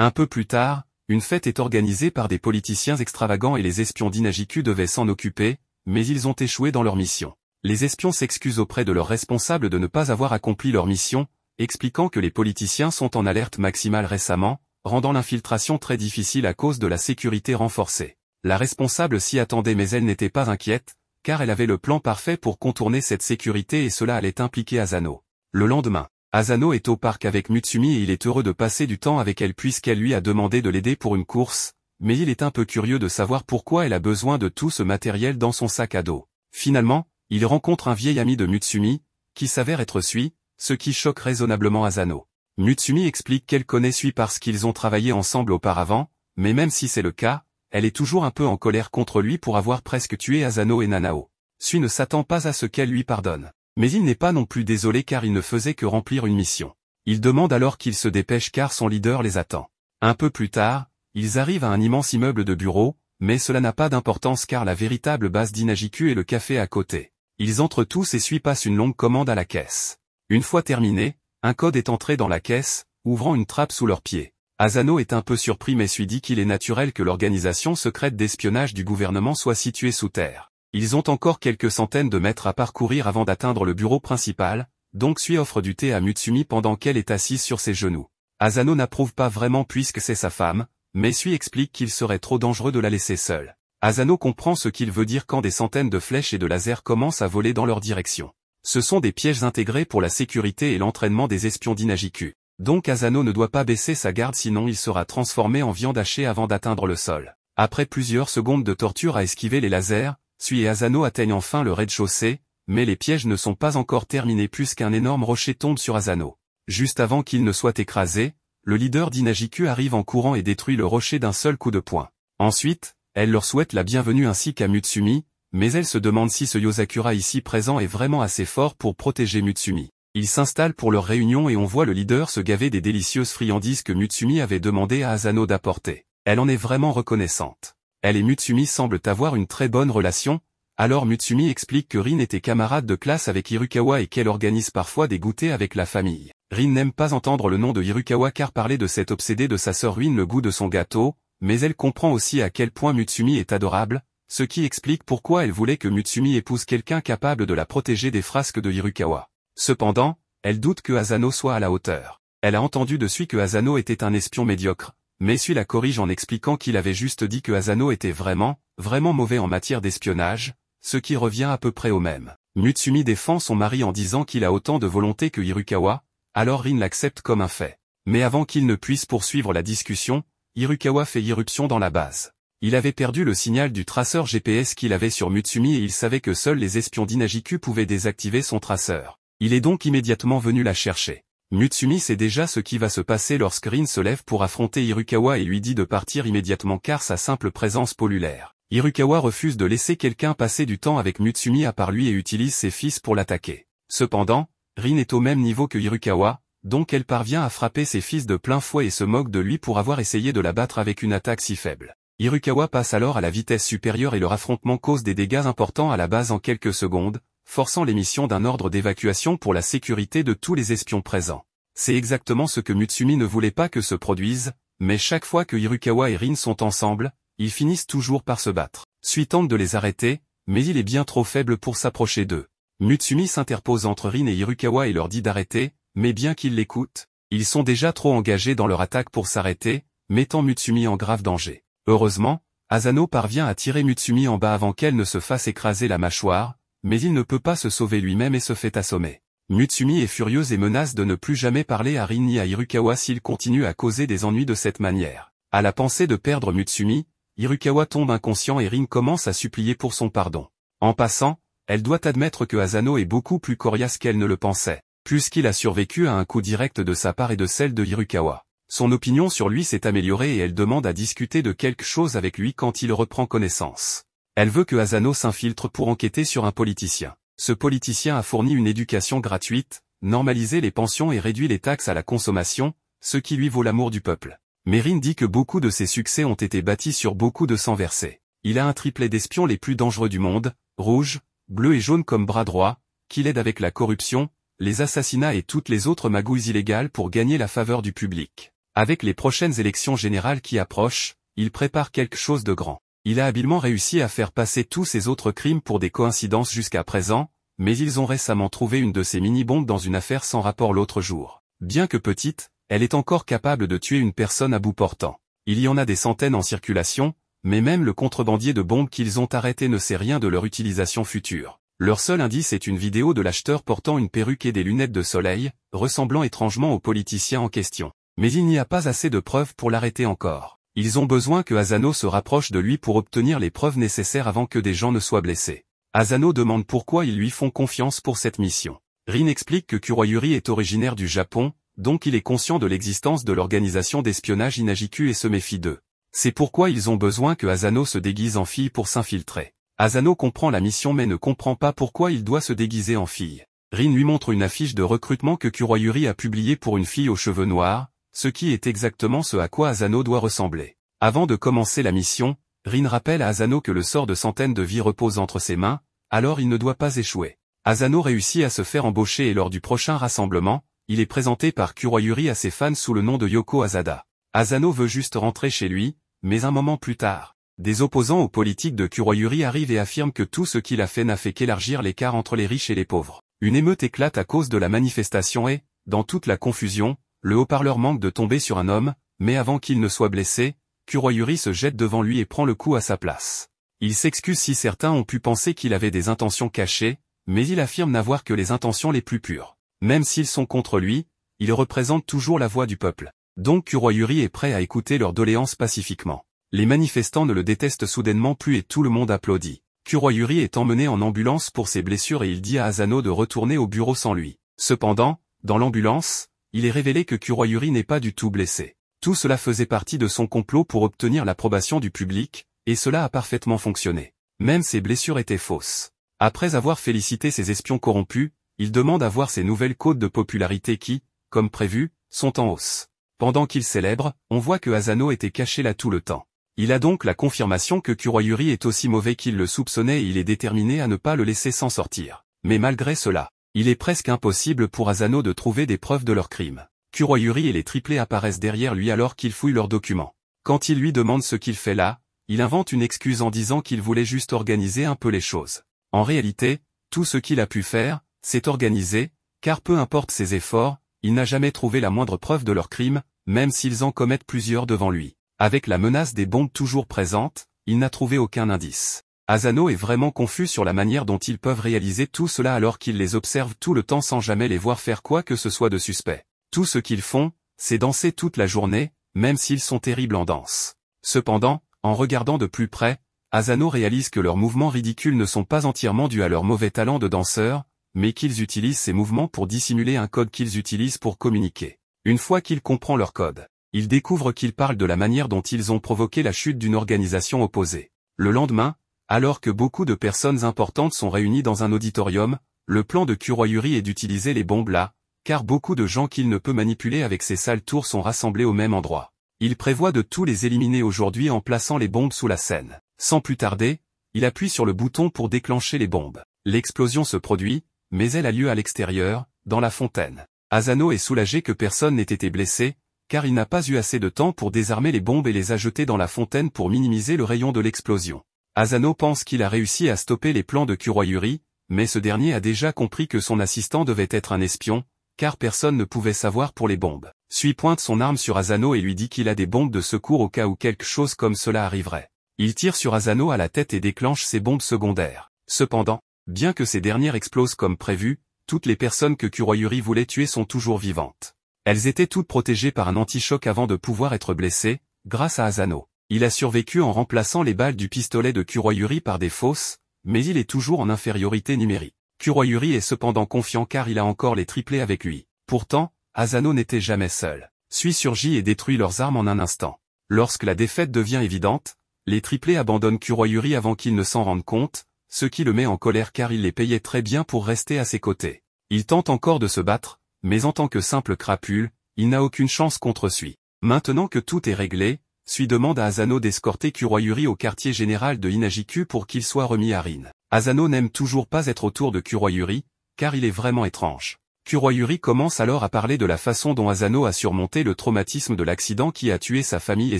Un peu plus tard, une fête est organisée par des politiciens extravagants et les espions d'Inajiku devaient s'en occuper, mais ils ont échoué dans leur mission. Les espions s'excusent auprès de leurs responsables de ne pas avoir accompli leur mission, expliquant que les politiciens sont en alerte maximale récemment, rendant l'infiltration très difficile à cause de la sécurité renforcée. La responsable s'y attendait mais elle n'était pas inquiète, car elle avait le plan parfait pour contourner cette sécurité et cela allait impliquer Asano. Le lendemain, Asano est au parc avec Mutsumi et il est heureux de passer du temps avec elle puisqu'elle lui a demandé de l'aider pour une course, mais il est un peu curieux de savoir pourquoi elle a besoin de tout ce matériel dans son sac à dos. Finalement, il rencontre un vieil ami de Mutsumi, qui s'avère être Sui, ce qui choque raisonnablement Asano. Mutsumi explique qu'elle connaît Sui parce qu'ils ont travaillé ensemble auparavant, mais même si c'est le cas, elle est toujours un peu en colère contre lui pour avoir presque tué Asano et Nanao. Sui ne s'attend pas à ce qu'elle lui pardonne. Mais il n'est pas non plus désolé car il ne faisait que remplir une mission. Il demande alors qu'il se dépêche car son leader les attend. Un peu plus tard, ils arrivent à un immense immeuble de bureaux, mais cela n'a pas d'importance car la véritable base d'Inajiku est le café à côté. Ils entrent tous et Sui passe une longue commande à la caisse. Une fois terminé, un code est entré dans la caisse, ouvrant une trappe sous leurs pieds. Asano est un peu surpris mais Sui dit qu'il est naturel que l'organisation secrète d'espionnage du gouvernement soit située sous terre. Ils ont encore quelques centaines de mètres à parcourir avant d'atteindre le bureau principal, donc Sui offre du thé à Mutsumi pendant qu'elle est assise sur ses genoux. Asano n'approuve pas vraiment puisque c'est sa femme, mais Sui explique qu'il serait trop dangereux de la laisser seule. Asano comprend ce qu'il veut dire quand des centaines de flèches et de lasers commencent à voler dans leur direction. Ce sont des pièges intégrés pour la sécurité et l'entraînement des espions d'Inajiku. Donc Asano ne doit pas baisser sa garde sinon il sera transformé en viande hachée avant d'atteindre le sol. Après plusieurs secondes de torture à esquiver les lasers, Sui et Asano atteignent enfin le rez-de-chaussée, mais les pièges ne sont pas encore terminés puisqu'un énorme rocher tombe sur Asano. Juste avant qu'il ne soit écrasé, le leader d'Inajiku arrive en courant et détruit le rocher d'un seul coup de poing. Ensuite, elle leur souhaite la bienvenue ainsi qu'à Mutsumi, mais elle se demande si ce Yozakura ici présent est vraiment assez fort pour protéger Mutsumi. Ils s'installent pour leur réunion et on voit le leader se gaver des délicieuses friandises que Mutsumi avait demandé à Asano d'apporter. Elle en est vraiment reconnaissante. Elle et Mutsumi semblent avoir une très bonne relation, alors Mutsumi explique que Rin était camarade de classe avec Hirukawa et qu'elle organise parfois des goûters avec la famille. Rin n'aime pas entendre le nom de Hirukawa car parler de cet obsédé de sa sœur ruine le goût de son gâteau, mais elle comprend aussi à quel point Mutsumi est adorable, ce qui explique pourquoi elle voulait que Mutsumi épouse quelqu'un capable de la protéger des frasques de Hirukawa. Cependant, elle doute que Asano soit à la hauteur. Elle a entendu de Sui que Asano était un espion médiocre, mais Sui la corrige en expliquant qu'il avait juste dit que Asano était vraiment mauvais en matière d'espionnage, ce qui revient à peu près au même. Mutsumi défend son mari en disant qu'il a autant de volonté que Hirukawa, alors Rin l'accepte comme un fait. Mais avant qu'il ne puisse poursuivre la discussion, Hirukawa fait irruption dans la base. Il avait perdu le signal du traceur GPS qu'il avait sur Mutsumi et il savait que seuls les espions d'Inajiku pouvaient désactiver son traceur. Il est donc immédiatement venu la chercher. Mutsumi sait déjà ce qui va se passer lorsque Rin se lève pour affronter Hirukawa et lui dit de partir immédiatement car sa simple présence pollue l'air. Hirukawa refuse de laisser quelqu'un passer du temps avec Mutsumi à part lui et utilise ses fils pour l'attaquer. Cependant, Rin est au même niveau que Hirukawa, donc elle parvient à frapper ses fils de plein fouet et se moque de lui pour avoir essayé de la battre avec une attaque si faible. Hirukawa passe alors à la vitesse supérieure et leur affrontement cause des dégâts importants à la base en quelques secondes, forçant l'émission d'un ordre d'évacuation pour la sécurité de tous les espions présents. C'est exactement ce que Mutsumi ne voulait pas que se produise, mais chaque fois que Hirukawa et Rin sont ensemble, ils finissent toujours par se battre. Sui tente de les arrêter, mais il est bien trop faible pour s'approcher d'eux. Mutsumi s'interpose entre Rin et Hirukawa et leur dit d'arrêter, mais bien qu'ils l'écoutent, ils sont déjà trop engagés dans leur attaque pour s'arrêter, mettant Mutsumi en grave danger. Heureusement, Asano parvient à tirer Mutsumi en bas avant qu'elle ne se fasse écraser la mâchoire, mais il ne peut pas se sauver lui-même et se fait assommer. Mutsumi est furieuse et menace de ne plus jamais parler à Rin ni à Hirukawa s'il continue à causer des ennuis de cette manière. À la pensée de perdre Mutsumi, Hirukawa tombe inconscient et Rin commence à supplier pour son pardon. En passant, elle doit admettre que Asano est beaucoup plus coriace qu'elle ne le pensait, puisqu'il a survécu à un coup direct de sa part et de celle de Hirukawa. Son opinion sur lui s'est améliorée et elle demande à discuter de quelque chose avec lui quand il reprend connaissance. Elle veut que Asano s'infiltre pour enquêter sur un politicien. Ce politicien a fourni une éducation gratuite, normalisé les pensions et réduit les taxes à la consommation, ce qui lui vaut l'amour du peuple. Mais Rin dit que beaucoup de ses succès ont été bâtis sur beaucoup de sang versé. Il a un triplet d'espions les plus dangereux du monde, rouge, bleu et jaune comme bras droit, qui l'aide avec la corruption, les assassinats et toutes les autres magouilles illégales pour gagner la faveur du public. Avec les prochaines élections générales qui approchent, il prépare quelque chose de grand. Il a habilement réussi à faire passer tous ses autres crimes pour des coïncidences jusqu'à présent, mais ils ont récemment trouvé une de ces mini-bombes dans une affaire sans rapport l'autre jour. Bien que petite, elle est encore capable de tuer une personne à bout portant. Il y en a des centaines en circulation, mais même le contrebandier de bombes qu'ils ont arrêté ne sait rien de leur utilisation future. Leur seul indice est une vidéo de l'acheteur portant une perruque et des lunettes de soleil, ressemblant étrangement au politicien en question. Mais il n'y a pas assez de preuves pour l'arrêter encore. Ils ont besoin que Asano se rapproche de lui pour obtenir les preuves nécessaires avant que des gens ne soient blessés. Asano demande pourquoi ils lui font confiance pour cette mission. Rin explique que Kuroyuri est originaire du Japon, donc il est conscient de l'existence de l'organisation d'espionnage Inajiku et se méfie d'eux. C'est pourquoi ils ont besoin que Asano se déguise en fille pour s'infiltrer. Asano comprend la mission mais ne comprend pas pourquoi il doit se déguiser en fille. Rin lui montre une affiche de recrutement que Kuroyuri a publiée pour une fille aux cheveux noirs, ce qui est exactement ce à quoi Asano doit ressembler. Avant de commencer la mission, Rin rappelle à Asano que le sort de centaines de vies repose entre ses mains, alors il ne doit pas échouer. Asano réussit à se faire embaucher et lors du prochain rassemblement, il est présenté par Kuroyuri à ses fans sous le nom de Yoko Asada. Asano veut juste rentrer chez lui, mais un moment plus tard, des opposants aux politiques de Kuroyuri arrivent et affirment que tout ce qu'il a fait n'a fait qu'élargir l'écart entre les riches et les pauvres. Une émeute éclate à cause de la manifestation et, dans toute la confusion, le haut-parleur manque de tomber sur un homme, mais avant qu'il ne soit blessé, Kuroyuri se jette devant lui et prend le coup à sa place. Il s'excuse si certains ont pu penser qu'il avait des intentions cachées, mais il affirme n'avoir que les intentions les plus pures. Même s'ils sont contre lui, il représente toujours la voix du peuple. Donc Kuroyuri est prêt à écouter leurs doléances pacifiquement. Les manifestants ne le détestent soudainement plus et tout le monde applaudit. Kuroyuri est emmené en ambulance pour ses blessures et il dit à Asano de retourner au bureau sans lui. Cependant, dans l'ambulance, il est révélé que Kuroyuri n'est pas du tout blessé. Tout cela faisait partie de son complot pour obtenir l'approbation du public, et cela a parfaitement fonctionné. Même ses blessures étaient fausses. Après avoir félicité ses espions corrompus, il demande à voir ses nouvelles cotes de popularité qui, comme prévu, sont en hausse. Pendant qu'il célèbre, on voit que Asano était caché là tout le temps. Il a donc la confirmation que Kuroyuri est aussi mauvais qu'il le soupçonnait et il est déterminé à ne pas le laisser s'en sortir. Mais malgré cela, il est presque impossible pour Asano de trouver des preuves de leur crime. Kuroyuri et les triplés apparaissent derrière lui alors qu'il fouille leurs documents. Quand il lui demande ce qu'il fait là, il invente une excuse en disant qu'il voulait juste organiser un peu les choses. En réalité, tout ce qu'il a pu faire, c'est organiser, car peu importe ses efforts, il n'a jamais trouvé la moindre preuve de leur crime, même s'ils en commettent plusieurs devant lui. Avec la menace des bombes toujours présente, il n'a trouvé aucun indice. Asano est vraiment confus sur la manière dont ils peuvent réaliser tout cela alors qu'il les observe tout le temps sans jamais les voir faire quoi que ce soit de suspect. Tout ce qu'ils font, c'est danser toute la journée, même s'ils sont terribles en danse. Cependant, en regardant de plus près, Asano réalise que leurs mouvements ridicules ne sont pas entièrement dus à leur mauvais talent de danseur, mais qu'ils utilisent ces mouvements pour dissimuler un code qu'ils utilisent pour communiquer. Une fois qu'il comprend leur code, il découvre qu'ils parlent de la manière dont ils ont provoqué la chute d'une organisation opposée. Le lendemain, alors que beaucoup de personnes importantes sont réunies dans un auditorium, le plan de Kuroyuri est d'utiliser les bombes là, car beaucoup de gens qu'il ne peut manipuler avec ses sales tours sont rassemblés au même endroit. Il prévoit de tous les éliminer aujourd'hui en plaçant les bombes sous la scène. Sans plus tarder, il appuie sur le bouton pour déclencher les bombes. L'explosion se produit, mais elle a lieu à l'extérieur, dans la fontaine. Asano est soulagé que personne n'ait été blessé, car il n'a pas eu assez de temps pour désarmer les bombes et les ajouter dans la fontaine pour minimiser le rayon de l'explosion. Asano pense qu'il a réussi à stopper les plans de Kuroyuri, mais ce dernier a déjà compris que son assistant devait être un espion, car personne ne pouvait savoir pour les bombes. Sui pointe son arme sur Asano et lui dit qu'il a des bombes de secours au cas où quelque chose comme cela arriverait. Il tire sur Asano à la tête et déclenche ses bombes secondaires. Cependant, bien que ces dernières explosent comme prévu, toutes les personnes que Kuroyuri voulait tuer sont toujours vivantes. Elles étaient toutes protégées par un anti-choc avant de pouvoir être blessées, grâce à Asano. Il a survécu en remplaçant les balles du pistolet de Kuroyuri par des fausses, mais il est toujours en infériorité numérique. Kuroyuri est cependant confiant car il a encore les triplés avec lui. Pourtant, Asano n'était jamais seul. Sui surgit et détruit leurs armes en un instant. Lorsque la défaite devient évidente, les triplés abandonnent Kuroyuri avant qu'il ne s'en rende compte, ce qui le met en colère car il les payait très bien pour rester à ses côtés. Il tente encore de se battre, mais en tant que simple crapule, il n'a aucune chance contre Sui. Maintenant que tout est réglé, Sui demande à Asano d'escorter Kuroyuri au quartier général de Inajiku pour qu'il soit remis à Rin. Asano n'aime toujours pas être autour de Kuroyuri, car il est vraiment étrange. Kuroyuri commence alors à parler de la façon dont Asano a surmonté le traumatisme de l'accident qui a tué sa famille et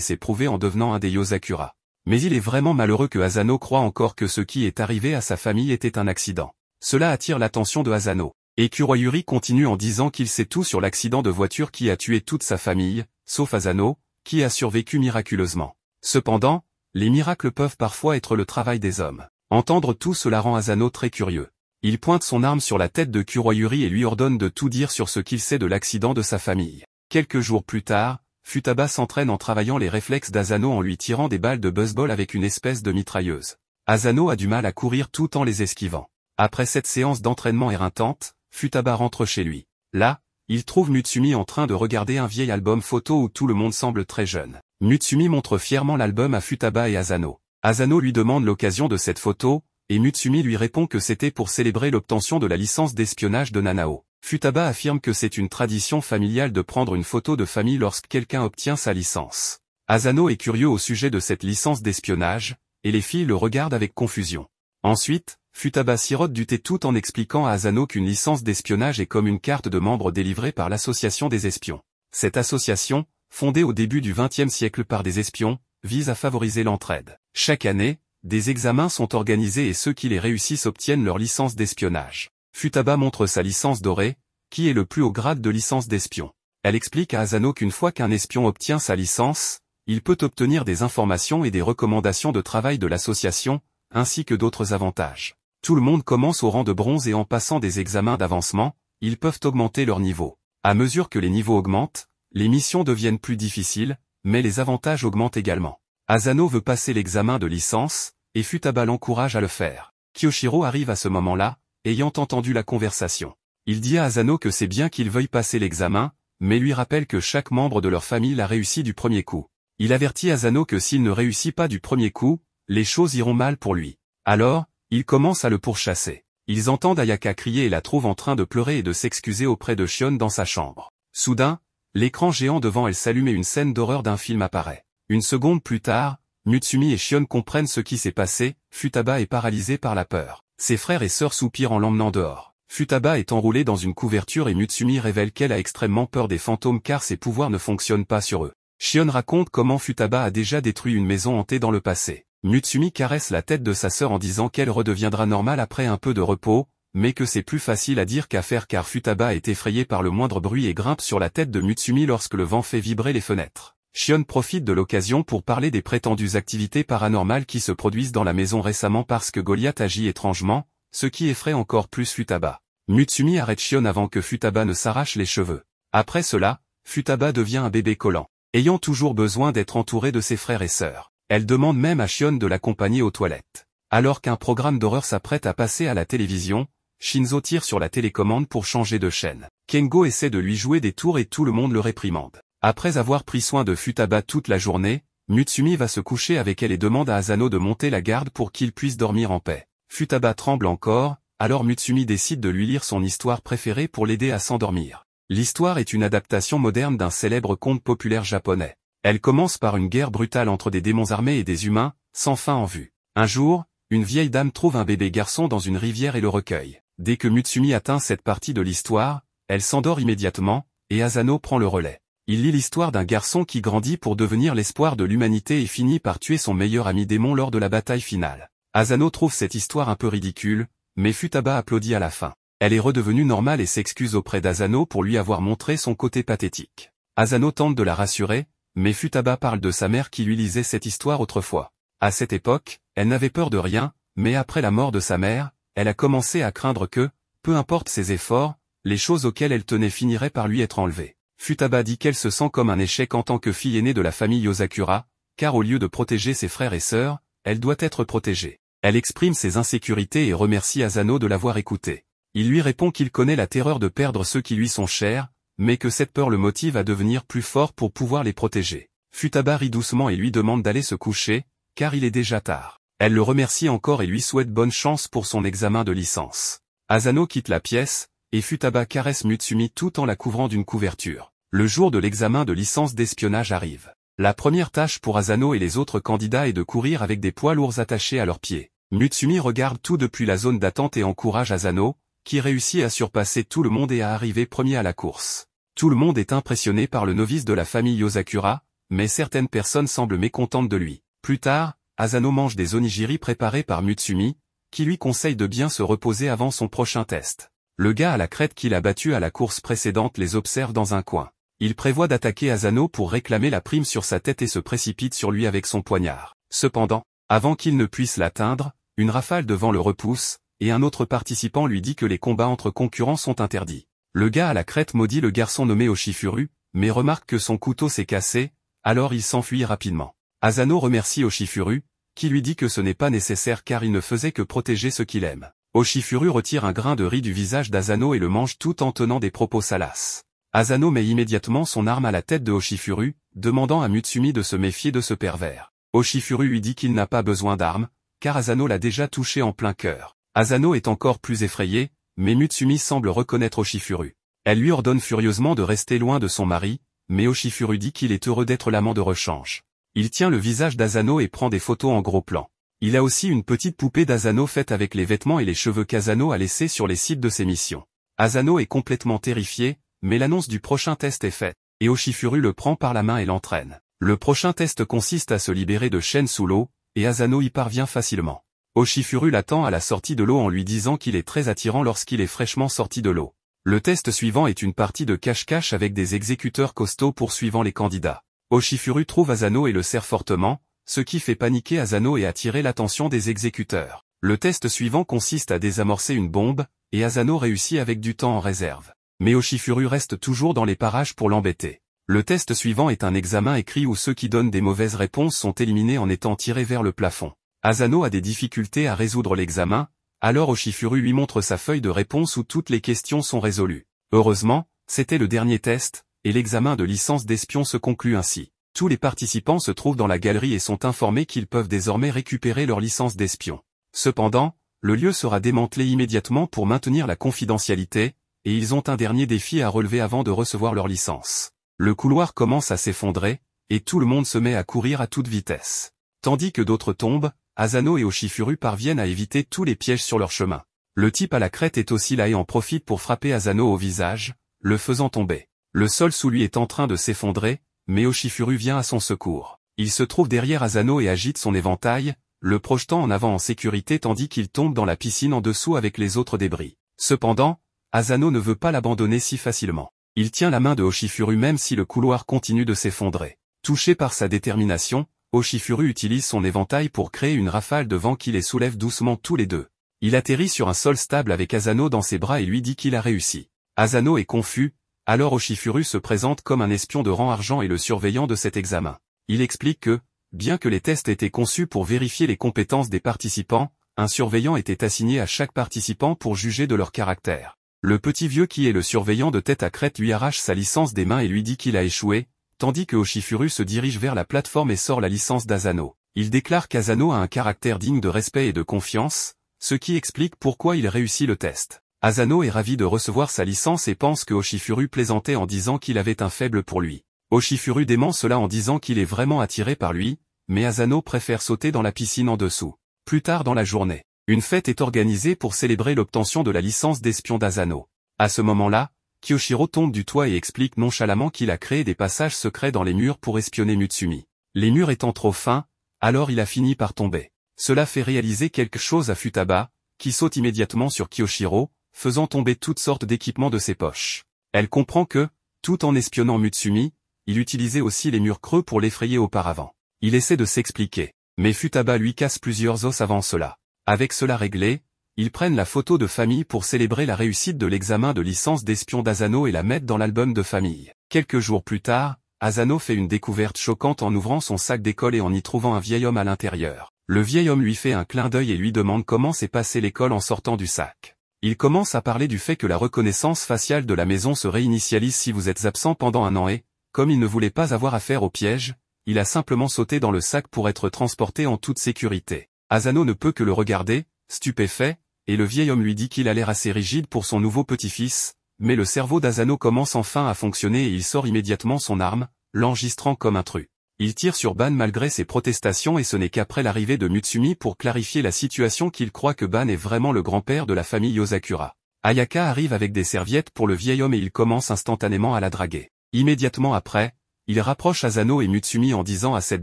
s'est prouvé en devenant un des Yozakura. Mais il est vraiment malheureux que Asano croit encore que ce qui est arrivé à sa famille était un accident. Cela attire l'attention de Asano. Et Kuroyuri continue en disant qu'il sait tout sur l'accident de voiture qui a tué toute sa famille, sauf Asano, qui a survécu miraculeusement. Cependant, les miracles peuvent parfois être le travail des hommes. Entendre tout cela rend Asano très curieux. Il pointe son arme sur la tête de Kuroyuri et lui ordonne de tout dire sur ce qu'il sait de l'accident de sa famille. Quelques jours plus tard, Futaba s'entraîne en travaillant les réflexes d'Asano en lui tirant des balles de baseball avec une espèce de mitrailleuse. Asano a du mal à courir tout en les esquivant. Après cette séance d'entraînement éreintante, Futaba rentre chez lui. Là, il trouve Mutsumi en train de regarder un vieil album photo où tout le monde semble très jeune. Mutsumi montre fièrement l'album à Futaba et Asano. Asano lui demande l'occasion de cette photo, et Mutsumi lui répond que c'était pour célébrer l'obtention de la licence d'espionnage de Nanao. Futaba affirme que c'est une tradition familiale de prendre une photo de famille lorsque quelqu'un obtient sa licence. Asano est curieux au sujet de cette licence d'espionnage, et les filles le regardent avec confusion. Ensuite, Futaba sirote du thé tout en expliquant à Asano qu'une licence d'espionnage est comme une carte de membre délivrée par l'Association des espions. Cette association, fondée au début du XXe siècle par des espions, vise à favoriser l'entraide. Chaque année, des examens sont organisés et ceux qui les réussissent obtiennent leur licence d'espionnage. Futaba montre sa licence dorée, qui est le plus haut grade de licence d'espion. Elle explique à Asano qu'une fois qu'un espion obtient sa licence, il peut obtenir des informations et des recommandations de travail de l'association, ainsi que d'autres avantages. Tout le monde commence au rang de bronze et en passant des examens d'avancement, ils peuvent augmenter leur niveau. À mesure que les niveaux augmentent, les missions deviennent plus difficiles, mais les avantages augmentent également. Asano veut passer l'examen de licence, et Futaba l'encourage à le faire. Kyoshiro arrive à ce moment-là, ayant entendu la conversation. Il dit à Asano que c'est bien qu'il veuille passer l'examen, mais lui rappelle que chaque membre de leur famille l'a réussi du premier coup. Il avertit Asano que s'il ne réussit pas du premier coup, les choses iront mal pour lui. Alors, ils commencent à le pourchasser. Ils entendent Ayaka crier et la trouvent en train de pleurer et de s'excuser auprès de Shion dans sa chambre. Soudain, l'écran géant devant elle s'allume et une scène d'horreur d'un film apparaît. Une seconde plus tard, Mutsumi et Shion comprennent ce qui s'est passé, Futaba est paralysé par la peur. Ses frères et sœurs soupirent en l'emmenant dehors. Futaba est enroulée dans une couverture et Mutsumi révèle qu'elle a extrêmement peur des fantômes car ses pouvoirs ne fonctionnent pas sur eux. Shion raconte comment Futaba a déjà détruit une maison hantée dans le passé. Mutsumi caresse la tête de sa sœur en disant qu'elle redeviendra normale après un peu de repos, mais que c'est plus facile à dire qu'à faire car Futaba est effrayée par le moindre bruit et grimpe sur la tête de Mutsumi lorsque le vent fait vibrer les fenêtres. Shion profite de l'occasion pour parler des prétendues activités paranormales qui se produisent dans la maison récemment parce que Goliath agit étrangement, ce qui effraie encore plus Futaba. Mutsumi arrête Shion avant que Futaba ne s'arrache les cheveux. Après cela, Futaba devient un bébé collant, ayant toujours besoin d'être entouré de ses frères et sœurs. Elle demande même à Shion de l'accompagner aux toilettes. Alors qu'un programme d'horreur s'apprête à passer à la télévision, Shinzo tire sur la télécommande pour changer de chaîne. Kengo essaie de lui jouer des tours et tout le monde le réprimande. Après avoir pris soin de Futaba toute la journée, Mutsumi va se coucher avec elle et demande à Asano de monter la garde pour qu'il puisse dormir en paix. Futaba tremble encore, alors Mutsumi décide de lui lire son histoire préférée pour l'aider à s'endormir. L'histoire est une adaptation moderne d'un célèbre conte populaire japonais. Elle commence par une guerre brutale entre des démons armés et des humains, sans fin en vue. Un jour, une vieille dame trouve un bébé garçon dans une rivière et le recueille. Dès que Mutsumi atteint cette partie de l'histoire, elle s'endort immédiatement, et Asano prend le relais. Il lit l'histoire d'un garçon qui grandit pour devenir l'espoir de l'humanité et finit par tuer son meilleur ami démon lors de la bataille finale. Asano trouve cette histoire un peu ridicule, mais Futaba applaudit à la fin. Elle est redevenue normale et s'excuse auprès d'Asano pour lui avoir montré son côté pathétique. Asano tente de la rassurer, mais Futaba parle de sa mère qui lui lisait cette histoire autrefois. À cette époque, elle n'avait peur de rien, mais après la mort de sa mère, elle a commencé à craindre que, peu importe ses efforts, les choses auxquelles elle tenait finiraient par lui être enlevées. Futaba dit qu'elle se sent comme un échec en tant que fille aînée de la famille Yozakura, car au lieu de protéger ses frères et sœurs, elle doit être protégée. Elle exprime ses insécurités et remercie Asano de l'avoir écoutée. Il lui répond qu'il connaît la terreur de perdre ceux qui lui sont chers, mais que cette peur le motive à devenir plus fort pour pouvoir les protéger. Futaba rit doucement et lui demande d'aller se coucher, car il est déjà tard. Elle le remercie encore et lui souhaite bonne chance pour son examen de licence. Asano quitte la pièce, et Futaba caresse Mutsumi tout en la couvrant d'une couverture. Le jour de l'examen de licence d'espionnage arrive. La première tâche pour Asano et les autres candidats est de courir avec des poids lourds attachés à leurs pieds. Mutsumi regarde tout depuis la zone d'attente et encourage Asano, qui réussit à surpasser tout le monde et à arriver premier à la course. Tout le monde est impressionné par le novice de la famille Yosakura, mais certaines personnes semblent mécontentes de lui. Plus tard, Asano mange des onigiri préparés par Mutsumi, qui lui conseille de bien se reposer avant son prochain test. Le gars à la crête qu'il a battu à la course précédente les observe dans un coin. Il prévoit d'attaquer Asano pour réclamer la prime sur sa tête et se précipite sur lui avec son poignard. Cependant, avant qu'il ne puisse l'atteindre, une rafale de vent le repousse, et un autre participant lui dit que les combats entre concurrents sont interdits. Le gars à la crête maudit le garçon nommé Oshifuru, mais remarque que son couteau s'est cassé, alors il s'enfuit rapidement. Asano remercie Oshifuru, qui lui dit que ce n'est pas nécessaire car il ne faisait que protéger ce qu'il aime. Oshifuru retire un grain de riz du visage d'Asano et le mange tout en tenant des propos salaces. Asano met immédiatement son arme à la tête de Oshifuru, demandant à Mutsumi de se méfier de ce pervers. Oshifuru lui dit qu'il n'a pas besoin d'armes, car Asano l'a déjà touché en plein cœur. Asano est encore plus effrayé, mais Mutsumi semble reconnaître Oshifuru. Elle lui ordonne furieusement de rester loin de son mari, mais Oshifuru dit qu'il est heureux d'être l'amant de rechange. Il tient le visage d'Asano et prend des photos en gros plan. Il a aussi une petite poupée d'Asano faite avec les vêtements et les cheveux qu'Asano a laissés sur les sites de ses missions. Asano est complètement terrifié, mais l'annonce du prochain test est faite, et Oshifuru le prend par la main et l'entraîne. Le prochain test consiste à se libérer de chaînes sous l'eau, et Asano y parvient facilement. Oshifuru l'attend à la sortie de l'eau en lui disant qu'il est très attirant lorsqu'il est fraîchement sorti de l'eau. Le test suivant est une partie de cache-cache avec des exécuteurs costauds poursuivant les candidats. Oshifuru trouve Asano et le serre fortement, ce qui fait paniquer Asano et attirer l'attention des exécuteurs. Le test suivant consiste à désamorcer une bombe, et Asano réussit avec du temps en réserve. Mais Oshifuru reste toujours dans les parages pour l'embêter. Le test suivant est un examen écrit où ceux qui donnent des mauvaises réponses sont éliminés en étant tirés vers le plafond. Asano a des difficultés à résoudre l'examen, alors Oshifuru lui montre sa feuille de réponse où toutes les questions sont résolues. Heureusement, c'était le dernier test, et l'examen de licence d'espion se conclut ainsi. Tous les participants se trouvent dans la galerie et sont informés qu'ils peuvent désormais récupérer leur licence d'espion. Cependant, le lieu sera démantelé immédiatement pour maintenir la confidentialité, et ils ont un dernier défi à relever avant de recevoir leur licence. Le couloir commence à s'effondrer, et tout le monde se met à courir à toute vitesse. Tandis que d'autres tombent, Asano et Oshifuru parviennent à éviter tous les pièges sur leur chemin. Le type à la crête est aussi là et en profite pour frapper Asano au visage, le faisant tomber. Le sol sous lui est en train de s'effondrer, mais Oshifuru vient à son secours. Il se trouve derrière Asano et agite son éventail, le projetant en avant en sécurité tandis qu'il tombe dans la piscine en dessous avec les autres débris. Cependant, Asano ne veut pas l'abandonner si facilement. Il tient la main de Oshifuru même si le couloir continue de s'effondrer. Touché par sa détermination, Oshifuru utilise son éventail pour créer une rafale de vent qui les soulève doucement tous les deux. Il atterrit sur un sol stable avec Asano dans ses bras et lui dit qu'il a réussi. Asano est confus, alors Oshifuru se présente comme un espion de rang argent et le surveillant de cet examen. Il explique que, bien que les tests étaient conçus pour vérifier les compétences des participants, un surveillant était assigné à chaque participant pour juger de leur caractère. Le petit vieux qui est le surveillant de tête à crête lui arrache sa licence des mains et lui dit qu'il a échoué, tandis que Oshifuru se dirige vers la plateforme et sort la licence d'Asano. Il déclare qu'Asano a un caractère digne de respect et de confiance, ce qui explique pourquoi il réussit le test. Asano est ravi de recevoir sa licence et pense que Oshifuru plaisantait en disant qu'il avait un faible pour lui. Oshifuru dément cela en disant qu'il est vraiment attiré par lui, mais Asano préfère sauter dans la piscine en dessous. Plus tard dans la journée, une fête est organisée pour célébrer l'obtention de la licence d'espion d'Asano. À ce moment-là, Kyoshiro tombe du toit et explique nonchalamment qu'il a créé des passages secrets dans les murs pour espionner Mutsumi. Les murs étant trop fins, alors il a fini par tomber. Cela fait réaliser quelque chose à Futaba, qui saute immédiatement sur Kyoshiro, faisant tomber toutes sortes d'équipements de ses poches. Elle comprend que, tout en espionnant Mutsumi, il utilisait aussi les murs creux pour l'effrayer auparavant. Il essaie de s'expliquer, mais Futaba lui casse plusieurs os avant cela. Avec cela réglé, ils prennent la photo de famille pour célébrer la réussite de l'examen de licence d'espion d'Asano et la mettent dans l'album de famille. Quelques jours plus tard, Asano fait une découverte choquante en ouvrant son sac d'école et en y trouvant un vieil homme à l'intérieur. Le vieil homme lui fait un clin d'œil et lui demande comment s'est passé l'école en sortant du sac. Il commence à parler du fait que la reconnaissance faciale de la maison se réinitialise si vous êtes absent pendant un an et, comme il ne voulait pas avoir affaire au piège, il a simplement sauté dans le sac pour être transporté en toute sécurité. Asano ne peut que le regarder, stupéfait, et le vieil homme lui dit qu'il a l'air assez rigide pour son nouveau petit-fils, mais le cerveau d'Asano commence enfin à fonctionner et il sort immédiatement son arme, l'enregistrant comme intrus. Il tire sur Ban malgré ses protestations et ce n'est qu'après l'arrivée de Mutsumi pour clarifier la situation qu'il croit que Ban est vraiment le grand-père de la famille Yosakura. Ayaka arrive avec des serviettes pour le vieil homme et il commence instantanément à la draguer. Immédiatement après, il rapproche Asano et Mutsumi en disant à cette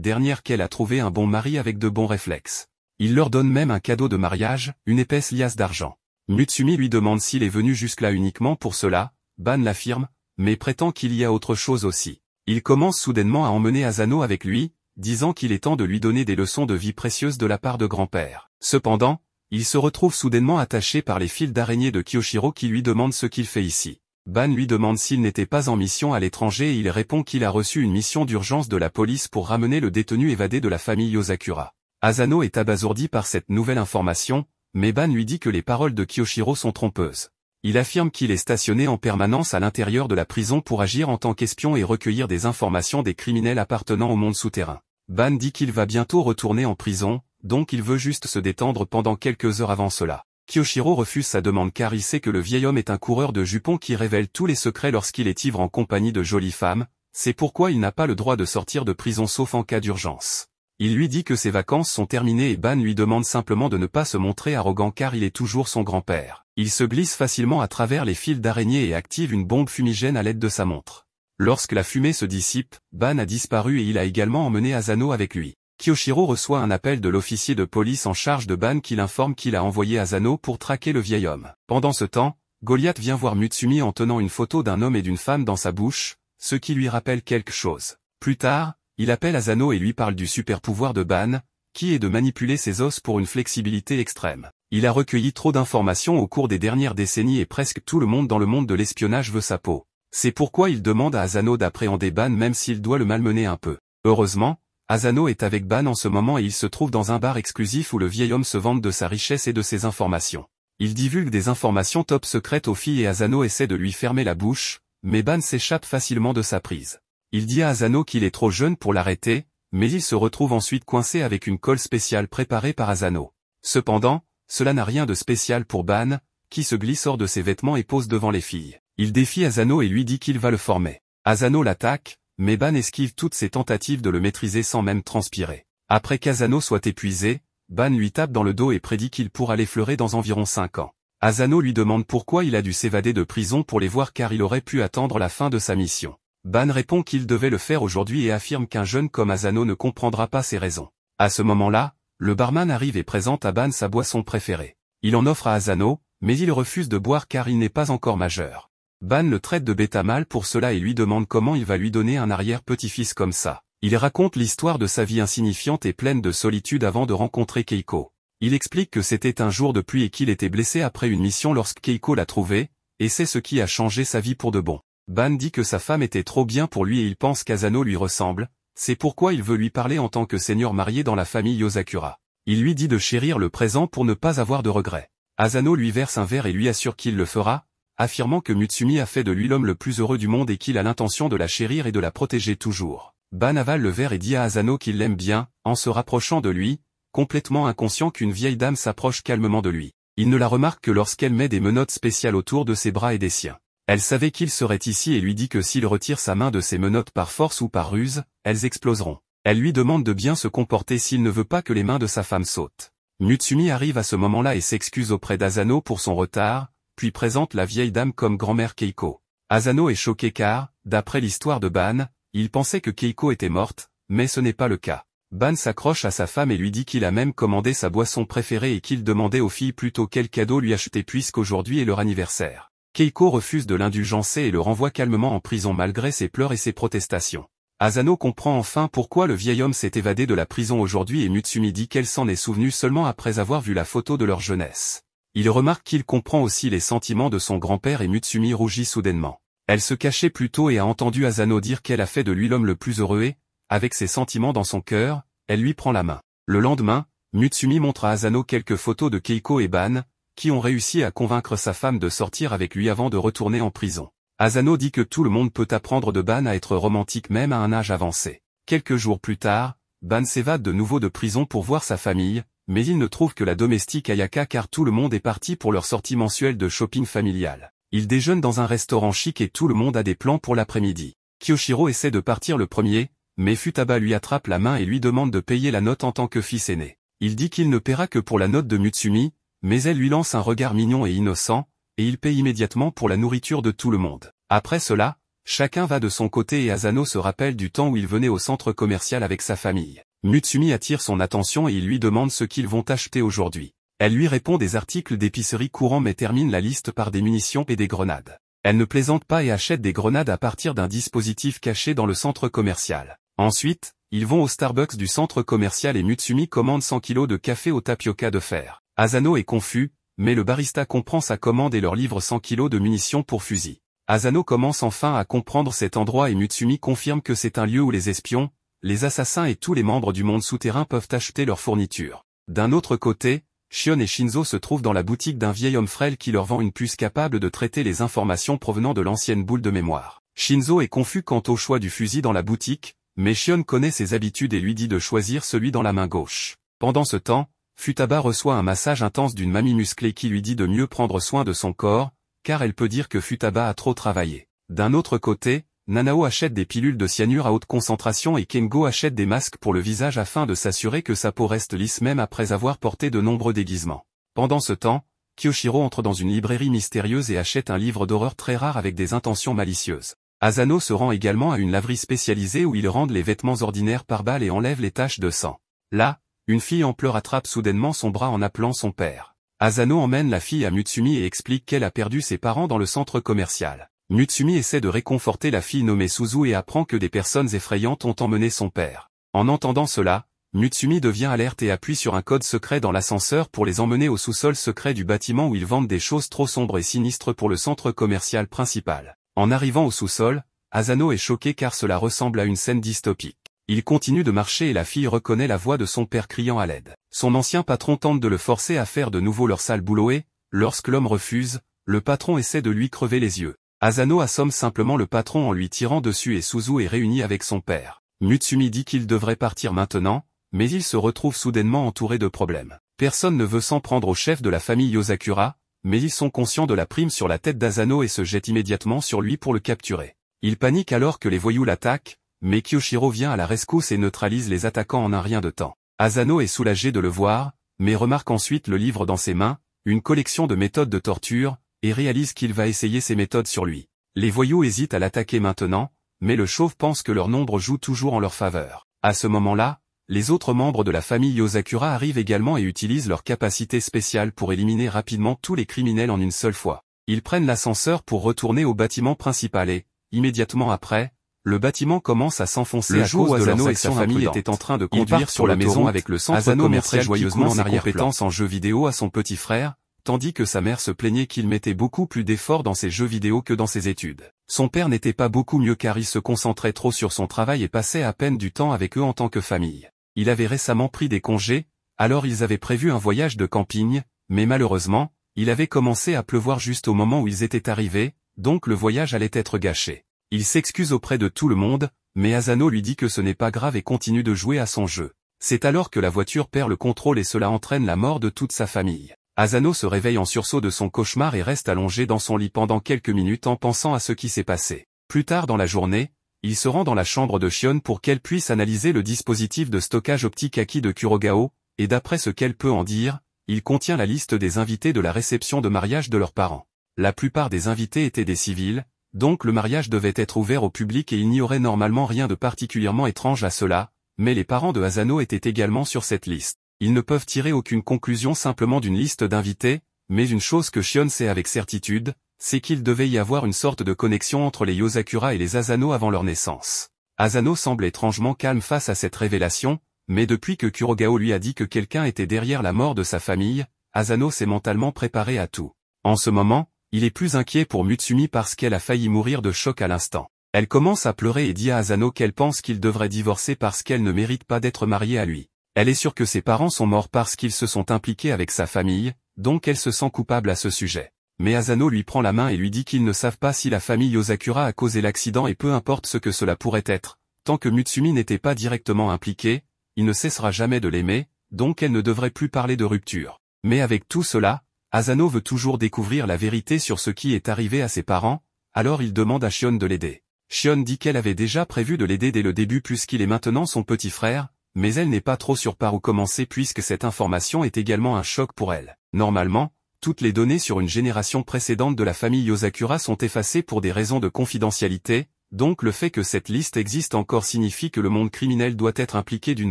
dernière qu'elle a trouvé un bon mari avec de bons réflexes. Il leur donne même un cadeau de mariage, une épaisse liasse d'argent. Mutsumi lui demande s'il est venu jusque-là uniquement pour cela, Ban l'affirme, mais prétend qu'il y a autre chose aussi. Il commence soudainement à emmener Asano avec lui, disant qu'il est temps de lui donner des leçons de vie précieuses de la part de grand-père. Cependant, il se retrouve soudainement attaché par les fils d'araignée de Kiyoshiro qui lui demande ce qu'il fait ici. Ban lui demande s'il n'était pas en mission à l'étranger et il répond qu'il a reçu une mission d'urgence de la police pour ramener le détenu évadé de la famille Yosakura. Asano est abasourdi par cette nouvelle information, mais Ban lui dit que les paroles de Kiyoshiro sont trompeuses. Il affirme qu'il est stationné en permanence à l'intérieur de la prison pour agir en tant qu'espion et recueillir des informations des criminels appartenant au monde souterrain. Ban dit qu'il va bientôt retourner en prison, donc il veut juste se détendre pendant quelques heures avant cela. Kiyoshiro refuse sa demande car il sait que le vieil homme est un coureur de jupons qui révèle tous les secrets lorsqu'il est ivre en compagnie de jolies femmes, c'est pourquoi il n'a pas le droit de sortir de prison sauf en cas d'urgence. Il lui dit que ses vacances sont terminées et Ban lui demande simplement de ne pas se montrer arrogant car il est toujours son grand-père. Il se glisse facilement à travers les fils d'araignée et active une bombe fumigène à l'aide de sa montre. Lorsque la fumée se dissipe, Ban a disparu et il a également emmené Asano avec lui. Kiyoshiro reçoit un appel de l'officier de police en charge de Ban qui l'informe qu'il a envoyé Asano pour traquer le vieil homme. Pendant ce temps, Goliath vient voir Mutsumi en tenant une photo d'un homme et d'une femme dans sa bouche, ce qui lui rappelle quelque chose. Plus tard, il appelle Asano et lui parle du super pouvoir de Ban, qui est de manipuler ses os pour une flexibilité extrême. Il a recueilli trop d'informations au cours des dernières décennies et presque tout le monde dans le monde de l'espionnage veut sa peau. C'est pourquoi il demande à Asano d'appréhender Ban même s'il doit le malmener un peu. Heureusement, Asano est avec Ban en ce moment et il se trouve dans un bar exclusif où le vieil homme se vante de sa richesse et de ses informations. Il divulgue des informations top secrètes aux filles et Asano essaie de lui fermer la bouche, mais Ban s'échappe facilement de sa prise. Il dit à Asano qu'il est trop jeune pour l'arrêter, mais il se retrouve ensuite coincé avec une colle spéciale préparée par Asano. Cependant, cela n'a rien de spécial pour Ban, qui se glisse hors de ses vêtements et pose devant les filles. Il défie Asano et lui dit qu'il va le former. Asano l'attaque, mais Ban esquive toutes ses tentatives de le maîtriser sans même transpirer. Après qu'Asano soit épuisé, Ban lui tape dans le dos et prédit qu'il pourra l'effleurer dans environ 5 ans. Asano lui demande pourquoi il a dû s'évader de prison pour les voir car il aurait pu attendre la fin de sa mission. Ban répond qu'il devait le faire aujourd'hui et affirme qu'un jeune comme Asano ne comprendra pas ses raisons. À ce moment-là, le barman arrive et présente à Ban sa boisson préférée. Il en offre à Asano, mais il refuse de boire car il n'est pas encore majeur. Ban le traite de bêta mâle pour cela et lui demande comment il va lui donner un arrière-petit-fils comme ça. Il raconte l'histoire de sa vie insignifiante et pleine de solitude avant de rencontrer Keiko. Il explique que c'était un jour de pluie et qu'il était blessé après une mission lorsque Keiko l'a trouvé, et c'est ce qui a changé sa vie pour de bon. Ban dit que sa femme était trop bien pour lui et il pense qu'Asano lui ressemble, c'est pourquoi il veut lui parler en tant que seigneur marié dans la famille Yosakura. Il lui dit de chérir le présent pour ne pas avoir de regrets. Asano lui verse un verre et lui assure qu'il le fera, affirmant que Mutsumi a fait de lui l'homme le plus heureux du monde et qu'il a l'intention de la chérir et de la protéger toujours. Ban avale le verre et dit à Asano qu'il l'aime bien, en se rapprochant de lui, complètement inconscient qu'une vieille dame s'approche calmement de lui. Il ne la remarque que lorsqu'elle met des menottes spéciales autour de ses bras et des siens. Elle savait qu'il serait ici et lui dit que s'il retire sa main de ses menottes par force ou par ruse, elles exploseront. Elle lui demande de bien se comporter s'il ne veut pas que les mains de sa femme sautent. Mutsumi arrive à ce moment-là et s'excuse auprès d'Asano pour son retard, puis présente la vieille dame comme grand-mère Keiko. Asano est choqué car, d'après l'histoire de Ban, il pensait que Keiko était morte, mais ce n'est pas le cas. Ban s'accroche à sa femme et lui dit qu'il a même commandé sa boisson préférée et qu'il demandait aux filles plutôt quel cadeau lui acheter puisqu'aujourd'hui est leur anniversaire. Keiko refuse de l'indulgencer et le renvoie calmement en prison malgré ses pleurs et ses protestations. Asano comprend enfin pourquoi le vieil homme s'est évadé de la prison aujourd'hui et Mutsumi dit qu'elle s'en est souvenue seulement après avoir vu la photo de leur jeunesse. Il remarque qu'il comprend aussi les sentiments de son grand-père et Mutsumi rougit soudainement. Elle se cachait plus tôt et a entendu Asano dire qu'elle a fait de lui l'homme le plus heureux et, avec ses sentiments dans son cœur, elle lui prend la main. Le lendemain, Mutsumi montre à Asano quelques photos de Keiko et Ban, qui ont réussi à convaincre sa femme de sortir avec lui avant de retourner en prison. Asano dit que tout le monde peut apprendre de Ban à être romantique même à un âge avancé. Quelques jours plus tard, Ban s'évade de nouveau de prison pour voir sa famille, mais il ne trouve que la domestique Ayaka car tout le monde est parti pour leur sortie mensuelle de shopping familial. Il déjeune dans un restaurant chic et tout le monde a des plans pour l'après-midi. Kiyoshiro essaie de partir le premier, mais Futaba lui attrape la main et lui demande de payer la note en tant que fils aîné. Il dit qu'il ne paiera que pour la note de Mutsumi, mais elle lui lance un regard mignon et innocent, et il paie immédiatement pour la nourriture de tout le monde. Après cela, chacun va de son côté et Asano se rappelle du temps où il venait au centre commercial avec sa famille. Mutsumi attire son attention et il lui demande ce qu'ils vont acheter aujourd'hui. Elle lui répond des articles d'épicerie courants mais termine la liste par des munitions et des grenades. Elle ne plaisante pas et achète des grenades à partir d'un dispositif caché dans le centre commercial. Ensuite, ils vont au Starbucks du centre commercial et Mutsumi commande 100 kg de café au tapioca de fer. Asano est confus, mais le barista comprend sa commande et leur livre 100 kg de munitions pour fusil. Asano commence enfin à comprendre cet endroit et Mutsumi confirme que c'est un lieu où les espions, les assassins et tous les membres du monde souterrain peuvent acheter leurs fournitures. D'un autre côté, Shion et Shinzo se trouvent dans la boutique d'un vieil homme frêle qui leur vend une puce capable de traiter les informations provenant de l'ancienne boule de mémoire. Shinzo est confus quant au choix du fusil dans la boutique, mais Shion connaît ses habitudes et lui dit de choisir celui dans la main gauche. Pendant ce temps, Futaba reçoit un massage intense d'une mamie musclée qui lui dit de mieux prendre soin de son corps, car elle peut dire que Futaba a trop travaillé. D'un autre côté, Nanao achète des pilules de cyanure à haute concentration et Kengo achète des masques pour le visage afin de s'assurer que sa peau reste lisse même après avoir porté de nombreux déguisements. Pendant ce temps, Kyoshiro entre dans une librairie mystérieuse et achète un livre d'horreur très rare avec des intentions malicieuses. Asano se rend également à une laverie spécialisée où ils rendent les vêtements ordinaires par balle et enlèvent les taches de sang. Là, une fille en pleurs attrape soudainement son bras en appelant son père. Asano emmène la fille à Mutsumi et explique qu'elle a perdu ses parents dans le centre commercial. Mutsumi essaie de réconforter la fille nommée Suzu et apprend que des personnes effrayantes ont emmené son père. En entendant cela, Mutsumi devient alerte et appuie sur un code secret dans l'ascenseur pour les emmener au sous-sol secret du bâtiment où ils vendent des choses trop sombres et sinistres pour le centre commercial principal. En arrivant au sous-sol, Asano est choqué car cela ressemble à une scène dystopique. Il continue de marcher et la fille reconnaît la voix de son père criant à l'aide. Son ancien patron tente de le forcer à faire de nouveau leur sale boulot et, lorsque l'homme refuse, le patron essaie de lui crever les yeux. Asano assomme simplement le patron en lui tirant dessus et Suzu est réuni avec son père. Mutsumi dit qu'il devrait partir maintenant, mais il se retrouve soudainement entouré de problèmes. Personne ne veut s'en prendre au chef de la famille Yosakura, mais ils sont conscients de la prime sur la tête d'Asano et se jettent immédiatement sur lui pour le capturer. Il panique alors que les voyous l'attaquent, mais Kyoshiro vient à la rescousse et neutralise les attaquants en un rien de temps. Asano est soulagé de le voir, mais remarque ensuite le livre dans ses mains, une collection de méthodes de torture, et réalise qu'il va essayer ces méthodes sur lui. Les voyous hésitent à l'attaquer maintenant, mais le chauve pense que leur nombre joue toujours en leur faveur. À ce moment-là, les autres membres de la famille Yosakura arrivent également et utilisent leur capacité spéciale pour éliminer rapidement tous les criminels en une seule fois. Ils prennent l'ascenseur pour retourner au bâtiment principal et, immédiatement après, le bâtiment commence à s'enfoncer Le à jour cause où de Asano leur et sa action famille imprudente. étaient en train de Ils conduire partent sur la maison avec le centre Asano montrait commercial joyeusement joyeusement ses compétences en jeux vidéo à son petit frère, tandis que sa mère se plaignait qu'il mettait beaucoup plus d'efforts dans ses jeux vidéo que dans ses études. Son père n'était pas beaucoup mieux car il se concentrait trop sur son travail et passait à peine du temps avec eux en tant que famille. Il avait récemment pris des congés, alors ils avaient prévu un voyage de camping, mais malheureusement, il avait commencé à pleuvoir juste au moment où ils étaient arrivés, donc le voyage allait être gâché. Il s'excuse auprès de tout le monde, mais Asano lui dit que ce n'est pas grave et continue de jouer à son jeu. C'est alors que la voiture perd le contrôle et cela entraîne la mort de toute sa famille. Asano se réveille en sursaut de son cauchemar et reste allongé dans son lit pendant quelques minutes en pensant à ce qui s'est passé. Plus tard dans la journée, il se rend dans la chambre de Shion pour qu'elle puisse analyser le dispositif de stockage optique acquis de Kurogao, et d'après ce qu'elle peut en dire, il contient la liste des invités de la réception de mariage de leurs parents. La plupart des invités étaient des civils, donc le mariage devait être ouvert au public et il n'y aurait normalement rien de particulièrement étrange à cela, mais les parents de Asano étaient également sur cette liste. Ils ne peuvent tirer aucune conclusion simplement d'une liste d'invités, mais une chose que Shion sait avec certitude, c'est qu'il devait y avoir une sorte de connexion entre les Yosakura et les Asano avant leur naissance. Asano semble étrangement calme face à cette révélation, mais depuis que Kurogao lui a dit que quelqu'un était derrière la mort de sa famille, Asano s'est mentalement préparé à tout. En ce moment, il est plus inquiet pour Mutsumi parce qu'elle a failli mourir de choc à l'instant. Elle commence à pleurer et dit à Asano qu'elle pense qu'il devrait divorcer parce qu'elle ne mérite pas d'être mariée à lui. Elle est sûre que ses parents sont morts parce qu'ils se sont impliqués avec sa famille, donc elle se sent coupable à ce sujet. Mais Asano lui prend la main et lui dit qu'ils ne savent pas si la famille Yosakura a causé l'accident et peu importe ce que cela pourrait être, tant que Mutsumi n'était pas directement impliqué, il ne cessera jamais de l'aimer, donc elle ne devrait plus parler de rupture. Mais avec tout cela, Asano veut toujours découvrir la vérité sur ce qui est arrivé à ses parents, alors il demande à Shion de l'aider. Shion dit qu'elle avait déjà prévu de l'aider dès le début puisqu'il est maintenant son petit frère, mais elle n'est pas trop sûre par où commencer puisque cette information est également un choc pour elle. Normalement, toutes les données sur une génération précédente de la famille Yosakura sont effacées pour des raisons de confidentialité, donc le fait que cette liste existe encore signifie que le monde criminel doit être impliqué d'une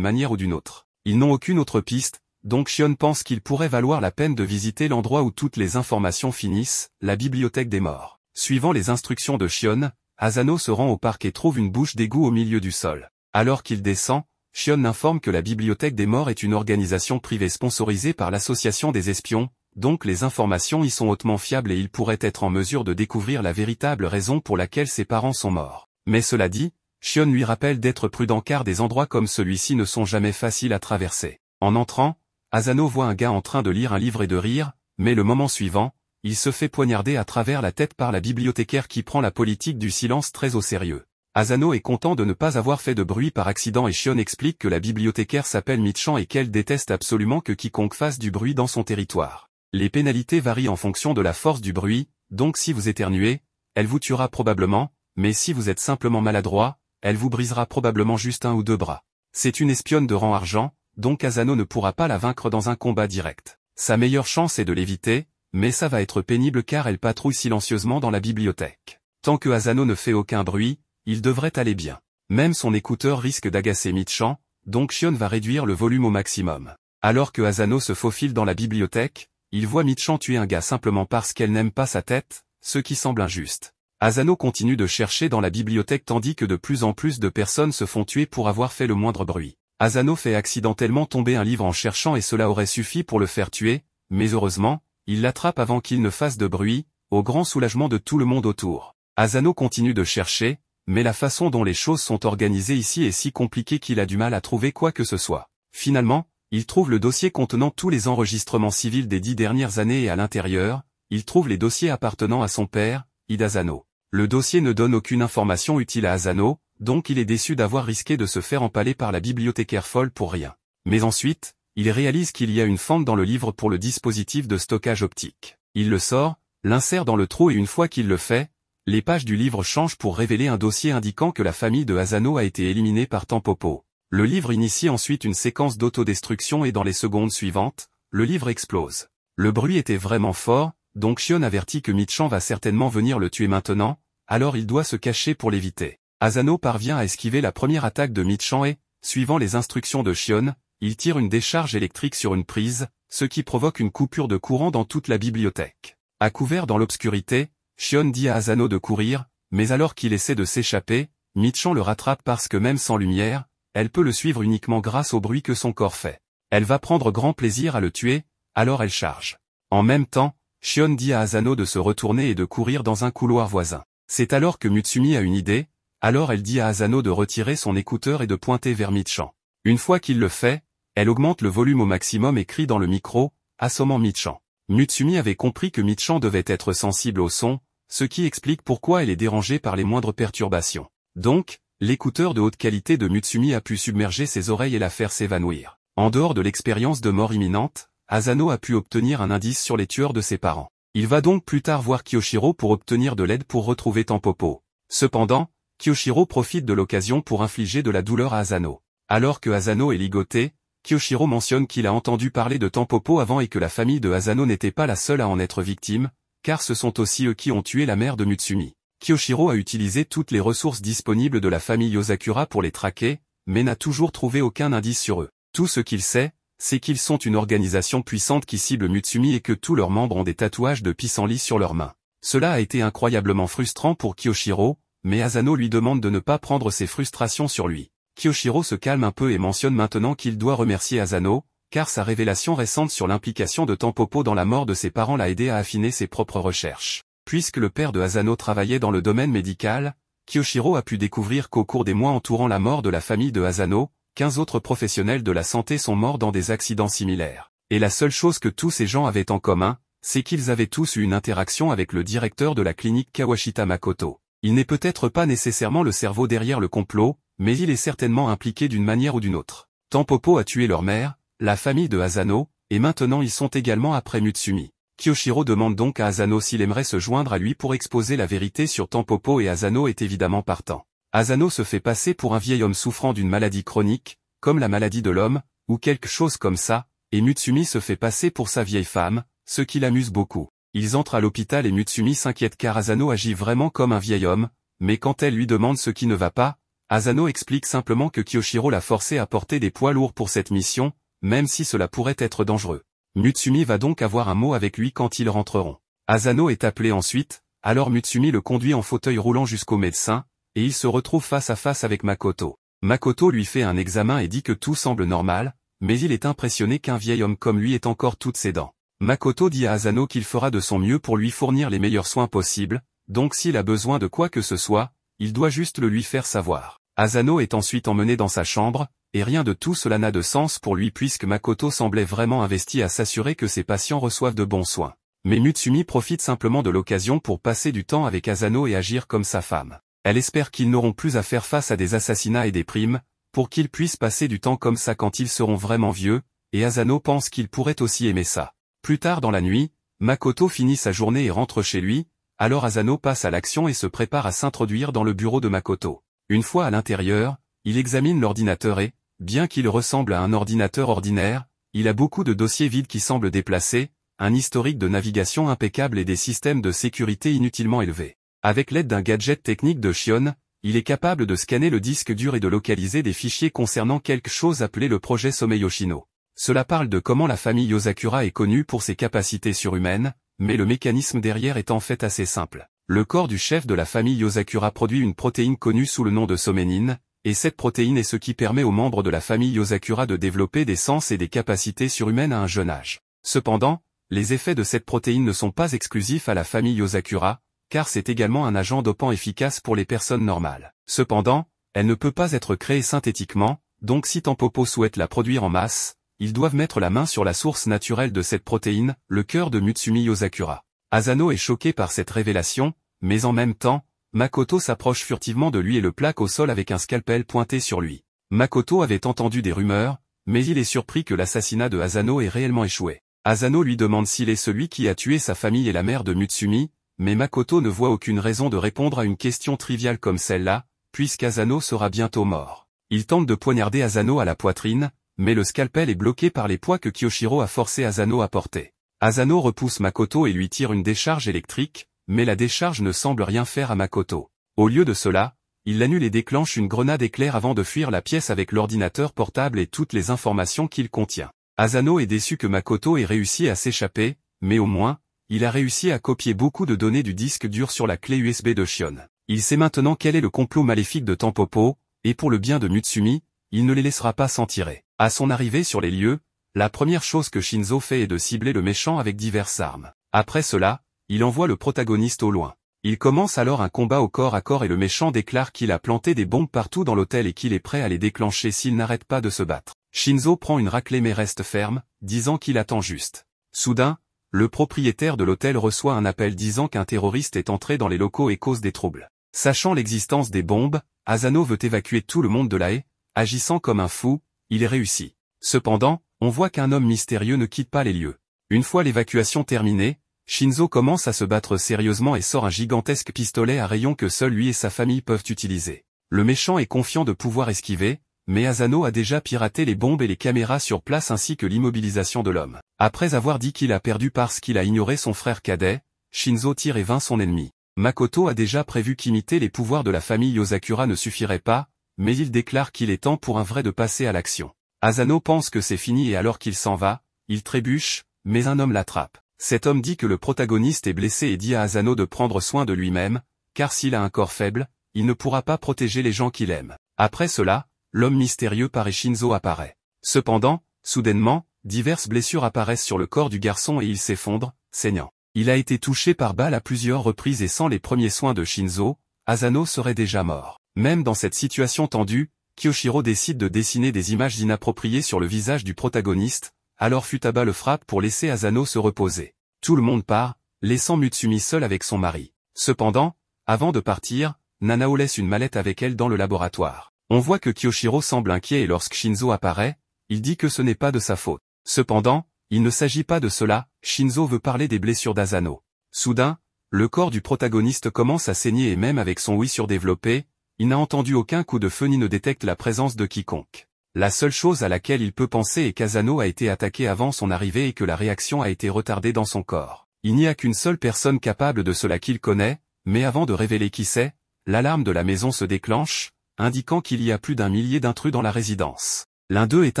manière ou d'une autre. Ils n'ont aucune autre piste, donc Shion pense qu'il pourrait valoir la peine de visiter l'endroit où toutes les informations finissent, la bibliothèque des morts. Suivant les instructions de Shion, Asano se rend au parc et trouve une bouche d'égout au milieu du sol. Alors qu'il descend, Shion informe que la bibliothèque des morts est une organisation privée sponsorisée par l'association des espions, donc les informations y sont hautement fiables et il pourrait être en mesure de découvrir la véritable raison pour laquelle ses parents sont morts. Mais cela dit, Shion lui rappelle d'être prudent car des endroits comme celui-ci ne sont jamais faciles à traverser. En entrant, Asano voit un gars en train de lire un livre et de rire, mais le moment suivant, il se fait poignarder à travers la tête par la bibliothécaire qui prend la politique du silence très au sérieux. Asano est content de ne pas avoir fait de bruit par accident et Shion explique que la bibliothécaire s'appelle Michan et qu'elle déteste absolument que quiconque fasse du bruit dans son territoire. Les pénalités varient en fonction de la force du bruit, donc si vous éternuez, elle vous tuera probablement, mais si vous êtes simplement maladroit, elle vous brisera probablement juste un ou deux bras. C'est une espionne de rang argent, donc Asano ne pourra pas la vaincre dans un combat direct. Sa meilleure chance est de l'éviter, mais ça va être pénible car elle patrouille silencieusement dans la bibliothèque. Tant que Asano ne fait aucun bruit, il devrait aller bien. Même son écouteur risque d'agacer Michan, donc Shion va réduire le volume au maximum. Alors que Asano se faufile dans la bibliothèque, il voit Michan tuer un gars simplement parce qu'elle n'aime pas sa tête, ce qui semble injuste. Asano continue de chercher dans la bibliothèque tandis que de plus en plus de personnes se font tuer pour avoir fait le moindre bruit. Asano fait accidentellement tomber un livre en cherchant et cela aurait suffi pour le faire tuer, mais heureusement, il l'attrape avant qu'il ne fasse de bruit, au grand soulagement de tout le monde autour. Asano continue de chercher, mais la façon dont les choses sont organisées ici est si compliquée qu'il a du mal à trouver quoi que ce soit. Finalement, il trouve le dossier contenant tous les enregistrements civils des 10 dernières années et à l'intérieur, il trouve les dossiers appartenant à son père, Hidasano. Le dossier ne donne aucune information utile à Asano, donc il est déçu d'avoir risqué de se faire empaler par la bibliothécaire folle pour rien. Mais ensuite, il réalise qu'il y a une fente dans le livre pour le dispositif de stockage optique. Il le sort, l'insère dans le trou et une fois qu'il le fait, les pages du livre changent pour révéler un dossier indiquant que la famille de Asano a été éliminée par Tampopo. Le livre initie ensuite une séquence d'autodestruction et dans les secondes suivantes, le livre explose. Le bruit était vraiment fort, donc Shion avertit que Michan va certainement venir le tuer maintenant, alors il doit se cacher pour l'éviter. Asano parvient à esquiver la première attaque de Michan et, suivant les instructions de Shion, il tire une décharge électrique sur une prise, ce qui provoque une coupure de courant dans toute la bibliothèque. À couvert dans l'obscurité, Shion dit à Asano de courir, mais alors qu'il essaie de s'échapper, Michan le rattrape parce que même sans lumière, elle peut le suivre uniquement grâce au bruit que son corps fait. Elle va prendre grand plaisir à le tuer, alors elle charge. En même temps, Shion dit à Asano de se retourner et de courir dans un couloir voisin. C'est alors que Mutsumi a une idée, alors elle dit à Asano de retirer son écouteur et de pointer vers Michan. Une fois qu'il le fait, elle augmente le volume au maximum et crie dans le micro, assommant Michan. Mutsumi avait compris que Michan devait être sensible au son, ce qui explique pourquoi elle est dérangée par les moindres perturbations. Donc, l'écouteur de haute qualité de Mutsumi a pu submerger ses oreilles et la faire s'évanouir. En dehors de l'expérience de mort imminente, Asano a pu obtenir un indice sur les tueurs de ses parents. Il va donc plus tard voir Kyoshiro pour obtenir de l'aide pour retrouver Tampopo. Cependant, Kyoshiro profite de l'occasion pour infliger de la douleur à Asano. Alors que Asano est ligoté, Kyoshiro mentionne qu'il a entendu parler de Tampopo avant et que la famille de Asano n'était pas la seule à en être victime, car ce sont aussi eux qui ont tué la mère de Mutsumi. Kyoshiro a utilisé toutes les ressources disponibles de la famille Yosakura pour les traquer, mais n'a toujours trouvé aucun indice sur eux. Tout ce qu'il sait, c'est qu'ils sont une organisation puissante qui cible Mutsumi et que tous leurs membres ont des tatouages de pissenlit sur leurs mains. Cela a été incroyablement frustrant pour Kyoshiro, mais Asano lui demande de ne pas prendre ses frustrations sur lui. Kyoshiro se calme un peu et mentionne maintenant qu'il doit remercier Asano, car sa révélation récente sur l'implication de Tampopo dans la mort de ses parents l'a aidé à affiner ses propres recherches. Puisque le père de Asano travaillait dans le domaine médical, Kyoshiro a pu découvrir qu'au cours des mois entourant la mort de la famille de Asano, 15 autres professionnels de la santé sont morts dans des accidents similaires. Et la seule chose que tous ces gens avaient en commun, c'est qu'ils avaient tous eu une interaction avec le directeur de la clinique Kawashita Makoto. Il n'est peut-être pas nécessairement le cerveau derrière le complot, mais il est certainement impliqué d'une manière ou d'une autre. Tampopo a tué leur mère, la famille de Asano, et maintenant ils sont également après Mutsumi. Kyoshiro demande donc à Asano s'il aimerait se joindre à lui pour exposer la vérité sur Tampopo et Asano est évidemment partant. Asano se fait passer pour un vieil homme souffrant d'une maladie chronique, comme la maladie de l'homme, ou quelque chose comme ça, et Mutsumi se fait passer pour sa vieille femme, ce qui l'amuse beaucoup. Ils entrent à l'hôpital et Mutsumi s'inquiète car Asano agit vraiment comme un vieil homme, mais quand elle lui demande ce qui ne va pas, Asano explique simplement que Kiyoshiro l'a forcé à porter des poids lourds pour cette mission, même si cela pourrait être dangereux. Mutsumi va donc avoir un mot avec lui quand ils rentreront. Asano est appelé ensuite, alors Mutsumi le conduit en fauteuil roulant jusqu'au médecin, et il se retrouve face à face avec Makoto. Makoto lui fait un examen et dit que tout semble normal, mais il est impressionné qu'un vieil homme comme lui ait encore toutes ses dents. Makoto dit à Asano qu'il fera de son mieux pour lui fournir les meilleurs soins possibles, donc s'il a besoin de quoi que ce soit, il doit juste le lui faire savoir. Asano est ensuite emmené dans sa chambre, et rien de tout cela n'a de sens pour lui puisque Makoto semblait vraiment investi à s'assurer que ses patients reçoivent de bons soins. Mais Mutsumi profite simplement de l'occasion pour passer du temps avec Asano et agir comme sa femme. Elle espère qu'ils n'auront plus à faire face à des assassinats et des primes, pour qu'ils puissent passer du temps comme ça quand ils seront vraiment vieux, et Asano pense qu'il pourrait aussi aimer ça. Plus tard dans la nuit, Makoto finit sa journée et rentre chez lui, alors Asano passe à l'action et se prépare à s'introduire dans le bureau de Makoto. Une fois à l'intérieur, il examine l'ordinateur et, bien qu'il ressemble à un ordinateur ordinaire, il a beaucoup de dossiers vides qui semblent déplacés, un historique de navigation impeccable et des systèmes de sécurité inutilement élevés. Avec l'aide d'un gadget technique de Shion, il est capable de scanner le disque dur et de localiser des fichiers concernant quelque chose appelé le projet Somei Yoshino. Cela parle de comment la famille Yosakura est connue pour ses capacités surhumaines, mais le mécanisme derrière est en fait assez simple. Le corps du chef de la famille Yosakura produit une protéine connue sous le nom de soménine, et cette protéine est ce qui permet aux membres de la famille Yosakura de développer des sens et des capacités surhumaines à un jeune âge. Cependant, les effets de cette protéine ne sont pas exclusifs à la famille Yosakura, car c'est également un agent dopant efficace pour les personnes normales. Cependant, elle ne peut pas être créée synthétiquement, donc si Tampopo souhaite la produire en masse, ils doivent mettre la main sur la source naturelle de cette protéine, le cœur de Mutsumi Yosakura. Asano est choqué par cette révélation, mais en même temps, Makoto s'approche furtivement de lui et le plaque au sol avec un scalpel pointé sur lui. Makoto avait entendu des rumeurs, mais il est surpris que l'assassinat de Asano ait réellement échoué. Asano lui demande s'il est celui qui a tué sa famille et la mère de Mutsumi, mais Makoto ne voit aucune raison de répondre à une question triviale comme celle-là, puisqu'Asano sera bientôt mort. Il tente de poignarder Asano à la poitrine, mais le scalpel est bloqué par les poids que Kiyoshiro a forcé Asano à porter. Asano repousse Makoto et lui tire une décharge électrique, mais la décharge ne semble rien faire à Makoto. Au lieu de cela, il l'annule et déclenche une grenade éclair avant de fuir la pièce avec l'ordinateur portable et toutes les informations qu'il contient. Asano est déçu que Makoto ait réussi à s'échapper, mais au moins, il a réussi à copier beaucoup de données du disque dur sur la clé USB de Shion. Il sait maintenant quel est le complot maléfique de Tampopo, et pour le bien de Mutsumi, il ne les laissera pas s'en tirer. À son arrivée sur les lieux, la première chose que Shinzo fait est de cibler le méchant avec diverses armes. Après cela, il envoie le protagoniste au loin. Il commence alors un combat au corps à corps et le méchant déclare qu'il a planté des bombes partout dans l'hôtel et qu'il est prêt à les déclencher s'il n'arrête pas de se battre. Shinzo prend une raclée mais reste ferme, disant qu'il attend juste. Soudain, le propriétaire de l'hôtel reçoit un appel disant qu'un terroriste est entré dans les locaux et cause des troubles. Sachant l'existence des bombes, Asano veut évacuer tout le monde de là et, agissant comme un fou, il est réussi. Cependant, on voit qu'un homme mystérieux ne quitte pas les lieux. Une fois l'évacuation terminée, Shinzo commence à se battre sérieusement et sort un gigantesque pistolet à rayon que seul lui et sa famille peuvent utiliser. Le méchant est confiant de pouvoir esquiver, mais Asano a déjà piraté les bombes et les caméras sur place ainsi que l'immobilisation de l'homme. Après avoir dit qu'il a perdu parce qu'il a ignoré son frère cadet, Shinzo tire et vainc son ennemi. Makoto a déjà prévu qu'imiter les pouvoirs de la famille Yosakura ne suffirait pas, mais il déclare qu'il est temps pour un vrai de passer à l'action. Asano pense que c'est fini et alors qu'il s'en va, il trébuche, mais un homme l'attrape. Cet homme dit que le protagoniste est blessé et dit à Asano de prendre soin de lui-même, car s'il a un corps faible, il ne pourra pas protéger les gens qu'il aime. Après cela, l'homme mystérieux par Shinzo apparaît. Cependant, soudainement, diverses blessures apparaissent sur le corps du garçon et il s'effondre, saignant. Il a été touché par balle à plusieurs reprises et sans les premiers soins de Shinzo, Asano serait déjà mort. Même dans cette situation tendue, Kiyoshiro décide de dessiner des images inappropriées sur le visage du protagoniste, alors Futaba le frappe pour laisser Asano se reposer. Tout le monde part, laissant Mutsumi seule avec son mari. Cependant, avant de partir, Nanao laisse une mallette avec elle dans le laboratoire. On voit que Kiyoshiro semble inquiet et lorsque Shinzo apparaît, il dit que ce n'est pas de sa faute. Cependant, il ne s'agit pas de cela, Shinzo veut parler des blessures d'Asano. Soudain, le corps du protagoniste commence à saigner et même avec son ouïe surdéveloppé, il n'a entendu aucun coup de feu ni ne détecte la présence de quiconque. La seule chose à laquelle il peut penser est qu'Asano a été attaqué avant son arrivée et que la réaction a été retardée dans son corps. Il n'y a qu'une seule personne capable de cela qu'il connaît, mais avant de révéler qui c'est, l'alarme de la maison se déclenche, indiquant qu'il y a plus d'1 millier d'intrus dans la résidence. L'un d'eux est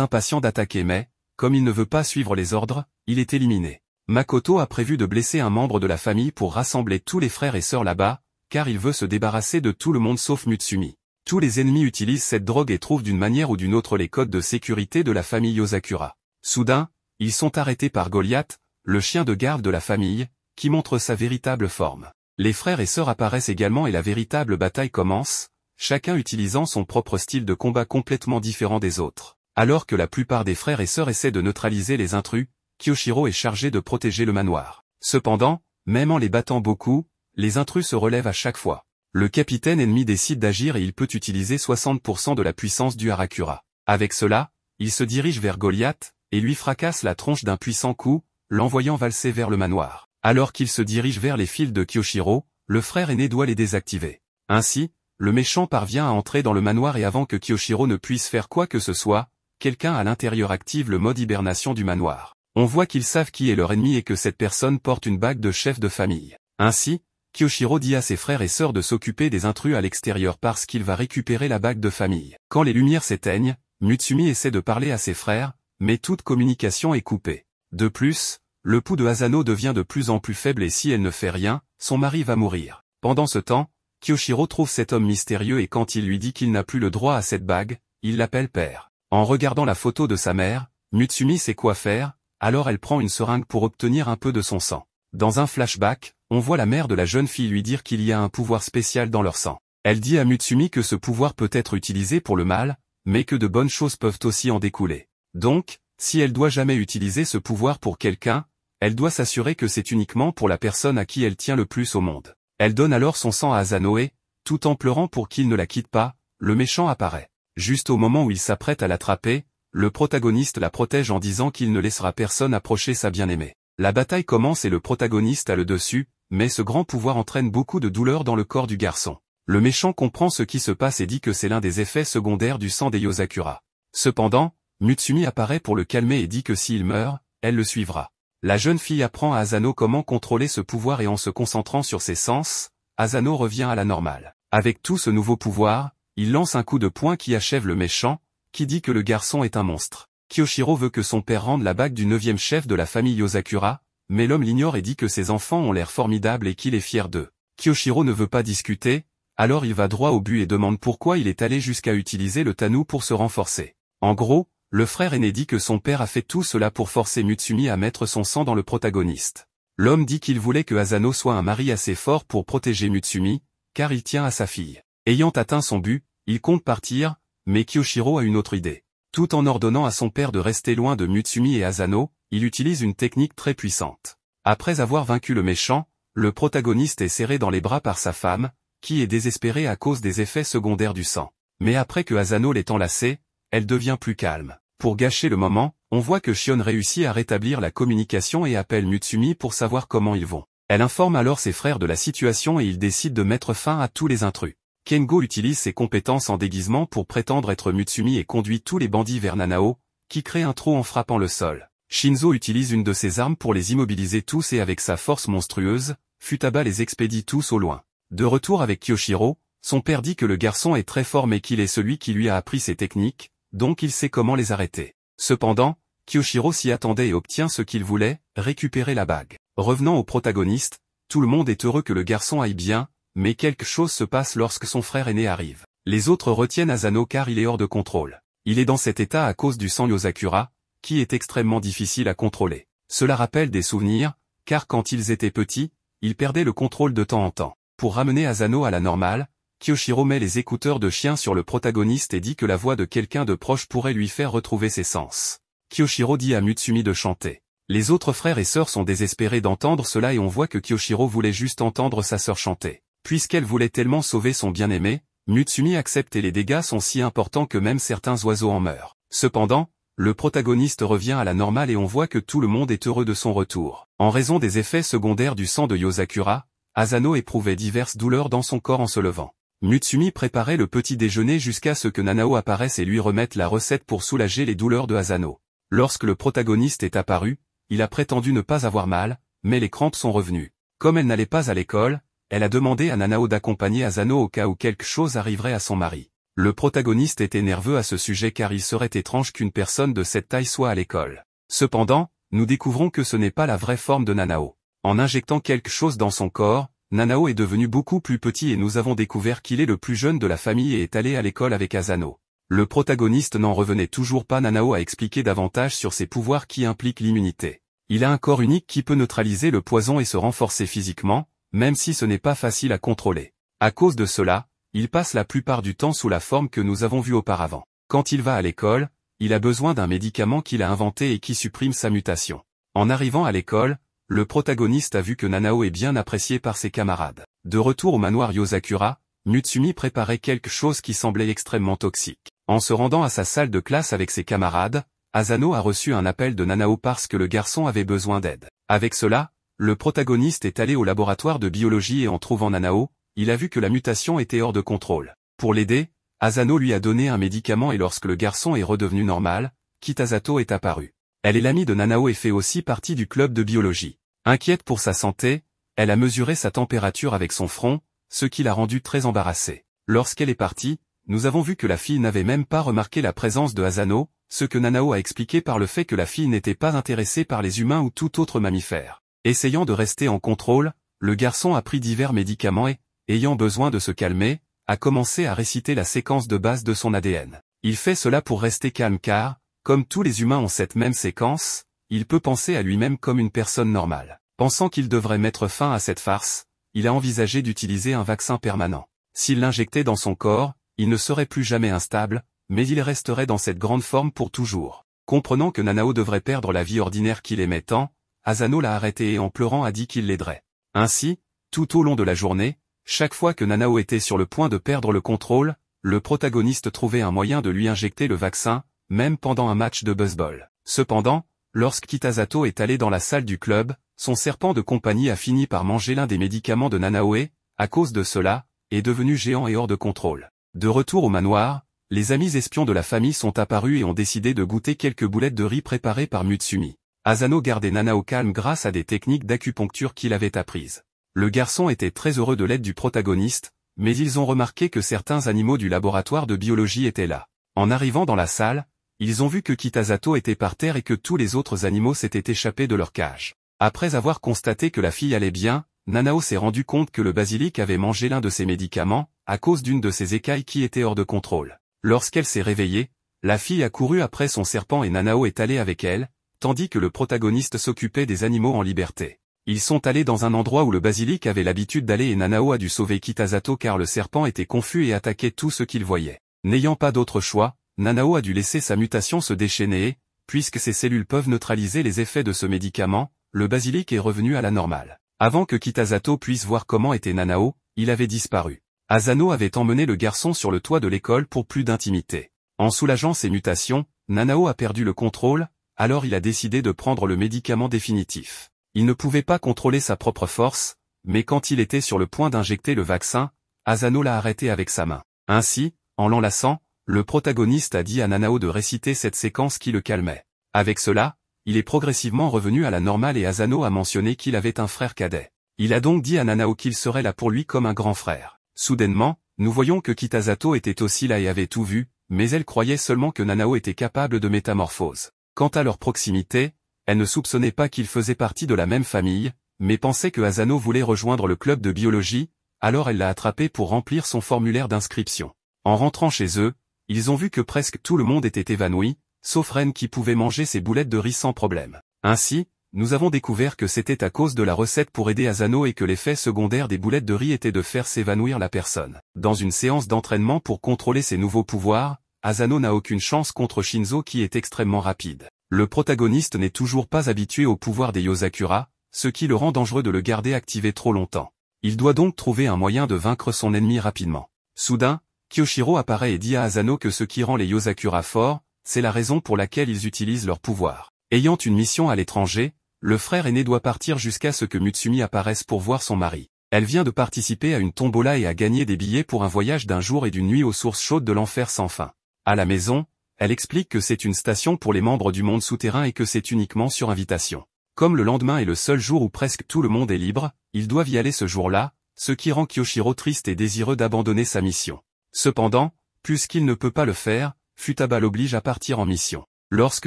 impatient d'attaquer mais, comme il ne veut pas suivre les ordres, il est éliminé. Makoto a prévu de blesser un membre de la famille pour rassembler tous les frères et sœurs là-bas, car il veut se débarrasser de tout le monde sauf Mutsumi. Tous les ennemis utilisent cette drogue et trouvent d'une manière ou d'une autre les codes de sécurité de la famille Yosakura. Soudain, ils sont arrêtés par Goliath, le chien de garde de la famille, qui montre sa véritable forme. Les frères et sœurs apparaissent également et la véritable bataille commence, chacun utilisant son propre style de combat complètement différent des autres. Alors que la plupart des frères et sœurs essaient de neutraliser les intrus, Kyoshiro est chargé de protéger le manoir. Cependant, même en les battant beaucoup, les intrus se relèvent à chaque fois. Le capitaine ennemi décide d'agir et il peut utiliser 60% de la puissance du Harakura. Avec cela, il se dirige vers Goliath, et lui fracasse la tronche d'un puissant coup, l'envoyant valser vers le manoir. Alors qu'il se dirige vers les fils de Kyoshiro, le frère aîné doit les désactiver. Ainsi, le méchant parvient à entrer dans le manoir et avant que Kyoshiro ne puisse faire quoi que ce soit, quelqu'un à l'intérieur active le mode hibernation du manoir. On voit qu'ils savent qui est leur ennemi et que cette personne porte une bague de chef de famille. Ainsi, Kyoshiro dit à ses frères et sœurs de s'occuper des intrus à l'extérieur parce qu'il va récupérer la bague de famille. Quand les lumières s'éteignent, Mutsumi essaie de parler à ses frères, mais toute communication est coupée. De plus, le pouls de Asano devient de plus en plus faible et si elle ne fait rien, son mari va mourir. Pendant ce temps, Kyoshiro trouve cet homme mystérieux et quand il lui dit qu'il n'a plus le droit à cette bague, il l'appelle père. En regardant la photo de sa mère, Mutsumi sait quoi faire, alors elle prend une seringue pour obtenir un peu de son sang. Dans un flashback, on voit la mère de la jeune fille lui dire qu'il y a un pouvoir spécial dans leur sang. Elle dit à Mutsumi que ce pouvoir peut être utilisé pour le mal, mais que de bonnes choses peuvent aussi en découler. Donc, si elle doit jamais utiliser ce pouvoir pour quelqu'un, elle doit s'assurer que c'est uniquement pour la personne à qui elle tient le plus au monde. Elle donne alors son sang à Asano et, tout en pleurant pour qu'il ne la quitte pas, le méchant apparaît. Juste au moment où il s'apprête à l'attraper, le protagoniste la protège en disant qu'il ne laissera personne approcher sa bien-aimée. La bataille commence et le protagoniste a le dessus, mais ce grand pouvoir entraîne beaucoup de douleur dans le corps du garçon. Le méchant comprend ce qui se passe et dit que c'est l'un des effets secondaires du sang des Yosakura. Cependant, Mutsumi apparaît pour le calmer et dit que s'il meurt, elle le suivra. La jeune fille apprend à Asano comment contrôler ce pouvoir et en se concentrant sur ses sens, Asano revient à la normale. Avec tout ce nouveau pouvoir, il lance un coup de poing qui achève le méchant, qui dit que le garçon est un monstre. Kyoshiro veut que son père rende la bague du 9e chef de la famille Yosakura, mais l'homme l'ignore et dit que ses enfants ont l'air formidables et qu'il est fier d'eux. Kyoshiro ne veut pas discuter, alors il va droit au but et demande pourquoi il est allé jusqu'à utiliser le Tanu pour se renforcer. En gros, le frère aîné dit que son père a fait tout cela pour forcer Mutsumi à mettre son sang dans le protagoniste. L'homme dit qu'il voulait que Asano soit un mari assez fort pour protéger Mutsumi, car il tient à sa fille. Ayant atteint son but, il compte partir, mais Kyoshiro a une autre idée. Tout en ordonnant à son père de rester loin de Mutsumi et Asano, il utilise une technique très puissante. Après avoir vaincu le méchant, le protagoniste est serré dans les bras par sa femme, qui est désespérée à cause des effets secondaires du sang. Mais après que Asano l'ait enlacée, elle devient plus calme. Pour gâcher le moment, on voit que Shion réussit à rétablir la communication et appelle Mutsumi pour savoir comment ils vont. Elle informe alors ses frères de la situation et ils décident de mettre fin à tous les intrus. Kengo utilise ses compétences en déguisement pour prétendre être Mutsumi et conduit tous les bandits vers Nanao, qui crée un trou en frappant le sol. Shinzo utilise une de ses armes pour les immobiliser tous et avec sa force monstrueuse, Futaba les expédie tous au loin. De retour avec Kyoshiro, son père dit que le garçon est très fort mais qu'il est celui qui lui a appris ses techniques, donc il sait comment les arrêter. Cependant, Kyoshiro s'y attendait et obtient ce qu'il voulait, récupérer la bague. Revenant au protagoniste, tout le monde est heureux que le garçon aille bien, mais quelque chose se passe lorsque son frère aîné arrive. Les autres retiennent Asano car il est hors de contrôle. Il est dans cet état à cause du sang Yosakura, qui est extrêmement difficile à contrôler. Cela rappelle des souvenirs, car quand ils étaient petits, ils perdaient le contrôle de temps en temps. Pour ramener Asano à la normale, Kyoshiro met les écouteurs de chien sur le protagoniste et dit que la voix de quelqu'un de proche pourrait lui faire retrouver ses sens. Kyoshiro dit à Mutsumi de chanter. Les autres frères et sœurs sont désespérés d'entendre cela et on voit que Kyoshiro voulait juste entendre sa sœur chanter. Puisqu'elle voulait tellement sauver son bien-aimé, Mutsumi accepte et les dégâts sont si importants que même certains oiseaux en meurent. Cependant, le protagoniste revient à la normale et on voit que tout le monde est heureux de son retour. En raison des effets secondaires du sang de Yosakura, Asano éprouvait diverses douleurs dans son corps en se levant. Mutsumi préparait le petit déjeuner jusqu'à ce que Nanao apparaisse et lui remette la recette pour soulager les douleurs de Asano. Lorsque le protagoniste est apparu, il a prétendu ne pas avoir mal, mais les crampes sont revenues. Comme elle n'allait pas à l'école, elle a demandé à Nanao d'accompagner Asano au cas où quelque chose arriverait à son mari. Le protagoniste était nerveux à ce sujet car il serait étrange qu'une personne de cette taille soit à l'école. Cependant, nous découvrons que ce n'est pas la vraie forme de Nanao. En injectant quelque chose dans son corps, Nanao est devenu beaucoup plus petit et nous avons découvert qu'il est le plus jeune de la famille et est allé à l'école avec Asano. Le protagoniste n'en revenait toujours pas. Nanao a expliqué davantage sur ses pouvoirs qui impliquent l'immunité. Il a un corps unique qui peut neutraliser le poison et se renforcer physiquement, même si ce n'est pas facile à contrôler. À cause de cela, il passe la plupart du temps sous la forme que nous avons vue auparavant. Quand il va à l'école, il a besoin d'un médicament qu'il a inventé et qui supprime sa mutation. En arrivant à l'école, le protagoniste a vu que Nanao est bien apprécié par ses camarades. De retour au manoir Yozakura, Mutsumi préparait quelque chose qui semblait extrêmement toxique. En se rendant à sa salle de classe avec ses camarades, Asano a reçu un appel de Nanao parce que le garçon avait besoin d'aide. Avec cela, le protagoniste est allé au laboratoire de biologie et en trouvant Nanao, il a vu que la mutation était hors de contrôle. Pour l'aider, Asano lui a donné un médicament et lorsque le garçon est redevenu normal, Kitasato est apparue. Elle est l'amie de Nanao et fait aussi partie du club de biologie. Inquiète pour sa santé, elle a mesuré sa température avec son front, ce qui l'a rendue très embarrassée. Lorsqu'elle est partie, nous avons vu que la fille n'avait même pas remarqué la présence de Asano, ce que Nanao a expliqué par le fait que la fille n'était pas intéressée par les humains ou tout autre mammifère. Essayant de rester en contrôle, le garçon a pris divers médicaments et, ayant besoin de se calmer, a commencé à réciter la séquence de base de son ADN. Il fait cela pour rester calme car, comme tous les humains ont cette même séquence, il peut penser à lui-même comme une personne normale. Pensant qu'il devrait mettre fin à cette farce, il a envisagé d'utiliser un vaccin permanent. S'il l'injectait dans son corps, il ne serait plus jamais instable, mais il resterait dans cette grande forme pour toujours. Comprenant que Nanao devrait perdre la vie ordinaire qu'il aimait tant, Asano l'a arrêté et en pleurant a dit qu'il l'aiderait. Ainsi, tout au long de la journée, chaque fois que Nanao était sur le point de perdre le contrôle, le protagoniste trouvait un moyen de lui injecter le vaccin, même pendant un match de baseball. Cependant, lorsque Kitasato est allé dans la salle du club, son serpent de compagnie a fini par manger l'un des médicaments de Nanao et, à cause de cela, est devenu géant et hors de contrôle. De retour au manoir, les amis espions de la famille sont apparus et ont décidé de goûter quelques boulettes de riz préparées par Mutsumi. Asano gardait Nanao calme grâce à des techniques d'acupuncture qu'il avait apprises. Le garçon était très heureux de l'aide du protagoniste, mais ils ont remarqué que certains animaux du laboratoire de biologie étaient là. En arrivant dans la salle, ils ont vu que Kitasato était par terre et que tous les autres animaux s'étaient échappés de leur cage. Après avoir constaté que la fille allait bien, Nanao s'est rendu compte que le basilic avait mangé l'un de ses médicaments, à cause d'une de ses écailles qui était hors de contrôle. Lorsqu'elle s'est réveillée, la fille a couru après son serpent et Nanao est allé avec elle, tandis que le protagoniste s'occupait des animaux en liberté. Ils sont allés dans un endroit où le basilic avait l'habitude d'aller et Nanao a dû sauver Kitasato car le serpent était confus et attaquait tout ce qu'il voyait. N'ayant pas d'autre choix, Nanao a dû laisser sa mutation se déchaîner et, puisque ses cellules peuvent neutraliser les effets de ce médicament, le basilic est revenu à la normale. Avant que Kitasato puisse voir comment était Nanao, il avait disparu. Asano avait emmené le garçon sur le toit de l'école pour plus d'intimité. En soulageant ses mutations, Nanao a perdu le contrôle, alors il a décidé de prendre le médicament définitif. Il ne pouvait pas contrôler sa propre force, mais quand il était sur le point d'injecter le vaccin, Asano l'a arrêté avec sa main. Ainsi, en l'enlaçant, le protagoniste a dit à Nanao de réciter cette séquence qui le calmait. Avec cela, il est progressivement revenu à la normale et Asano a mentionné qu'il avait un frère cadet. Il a donc dit à Nanao qu'il serait là pour lui comme un grand frère. Soudainement, nous voyons que Kitasato était aussi là et avait tout vu, mais elle croyait seulement que Nanao était capable de métamorphose. Quant à leur proximité, elle ne soupçonnait pas qu'ils faisaient partie de la même famille, mais pensait que Asano voulait rejoindre le club de biologie, alors elle l'a attrapé pour remplir son formulaire d'inscription. En rentrant chez eux, ils ont vu que presque tout le monde était évanoui, sauf Ren qui pouvait manger ses boulettes de riz sans problème. Ainsi, nous avons découvert que c'était à cause de la recette pour aider Asano et que l'effet secondaire des boulettes de riz était de faire s'évanouir la personne. Dans une séance d'entraînement pour contrôler ses nouveaux pouvoirs, Asano n'a aucune chance contre Shinzo qui est extrêmement rapide. Le protagoniste n'est toujours pas habitué au pouvoir des Yozakura, ce qui le rend dangereux de le garder activé trop longtemps. Il doit donc trouver un moyen de vaincre son ennemi rapidement. Soudain, Kyoshiro apparaît et dit à Asano que ce qui rend les Yozakura forts, c'est la raison pour laquelle ils utilisent leur pouvoir. Ayant une mission à l'étranger, le frère aîné doit partir jusqu'à ce que Mutsumi apparaisse pour voir son mari. Elle vient de participer à une tombola et a gagné des billets pour un voyage d'un jour et d'une nuit aux sources chaudes de l'enfer sans fin. À la maison, elle explique que c'est une station pour les membres du monde souterrain et que c'est uniquement sur invitation. Comme le lendemain est le seul jour où presque tout le monde est libre, ils doivent y aller ce jour-là, ce qui rend Kyoshiro triste et désireux d'abandonner sa mission. Cependant, puisqu'il ne peut pas le faire, Futaba l'oblige à partir en mission. Lorsque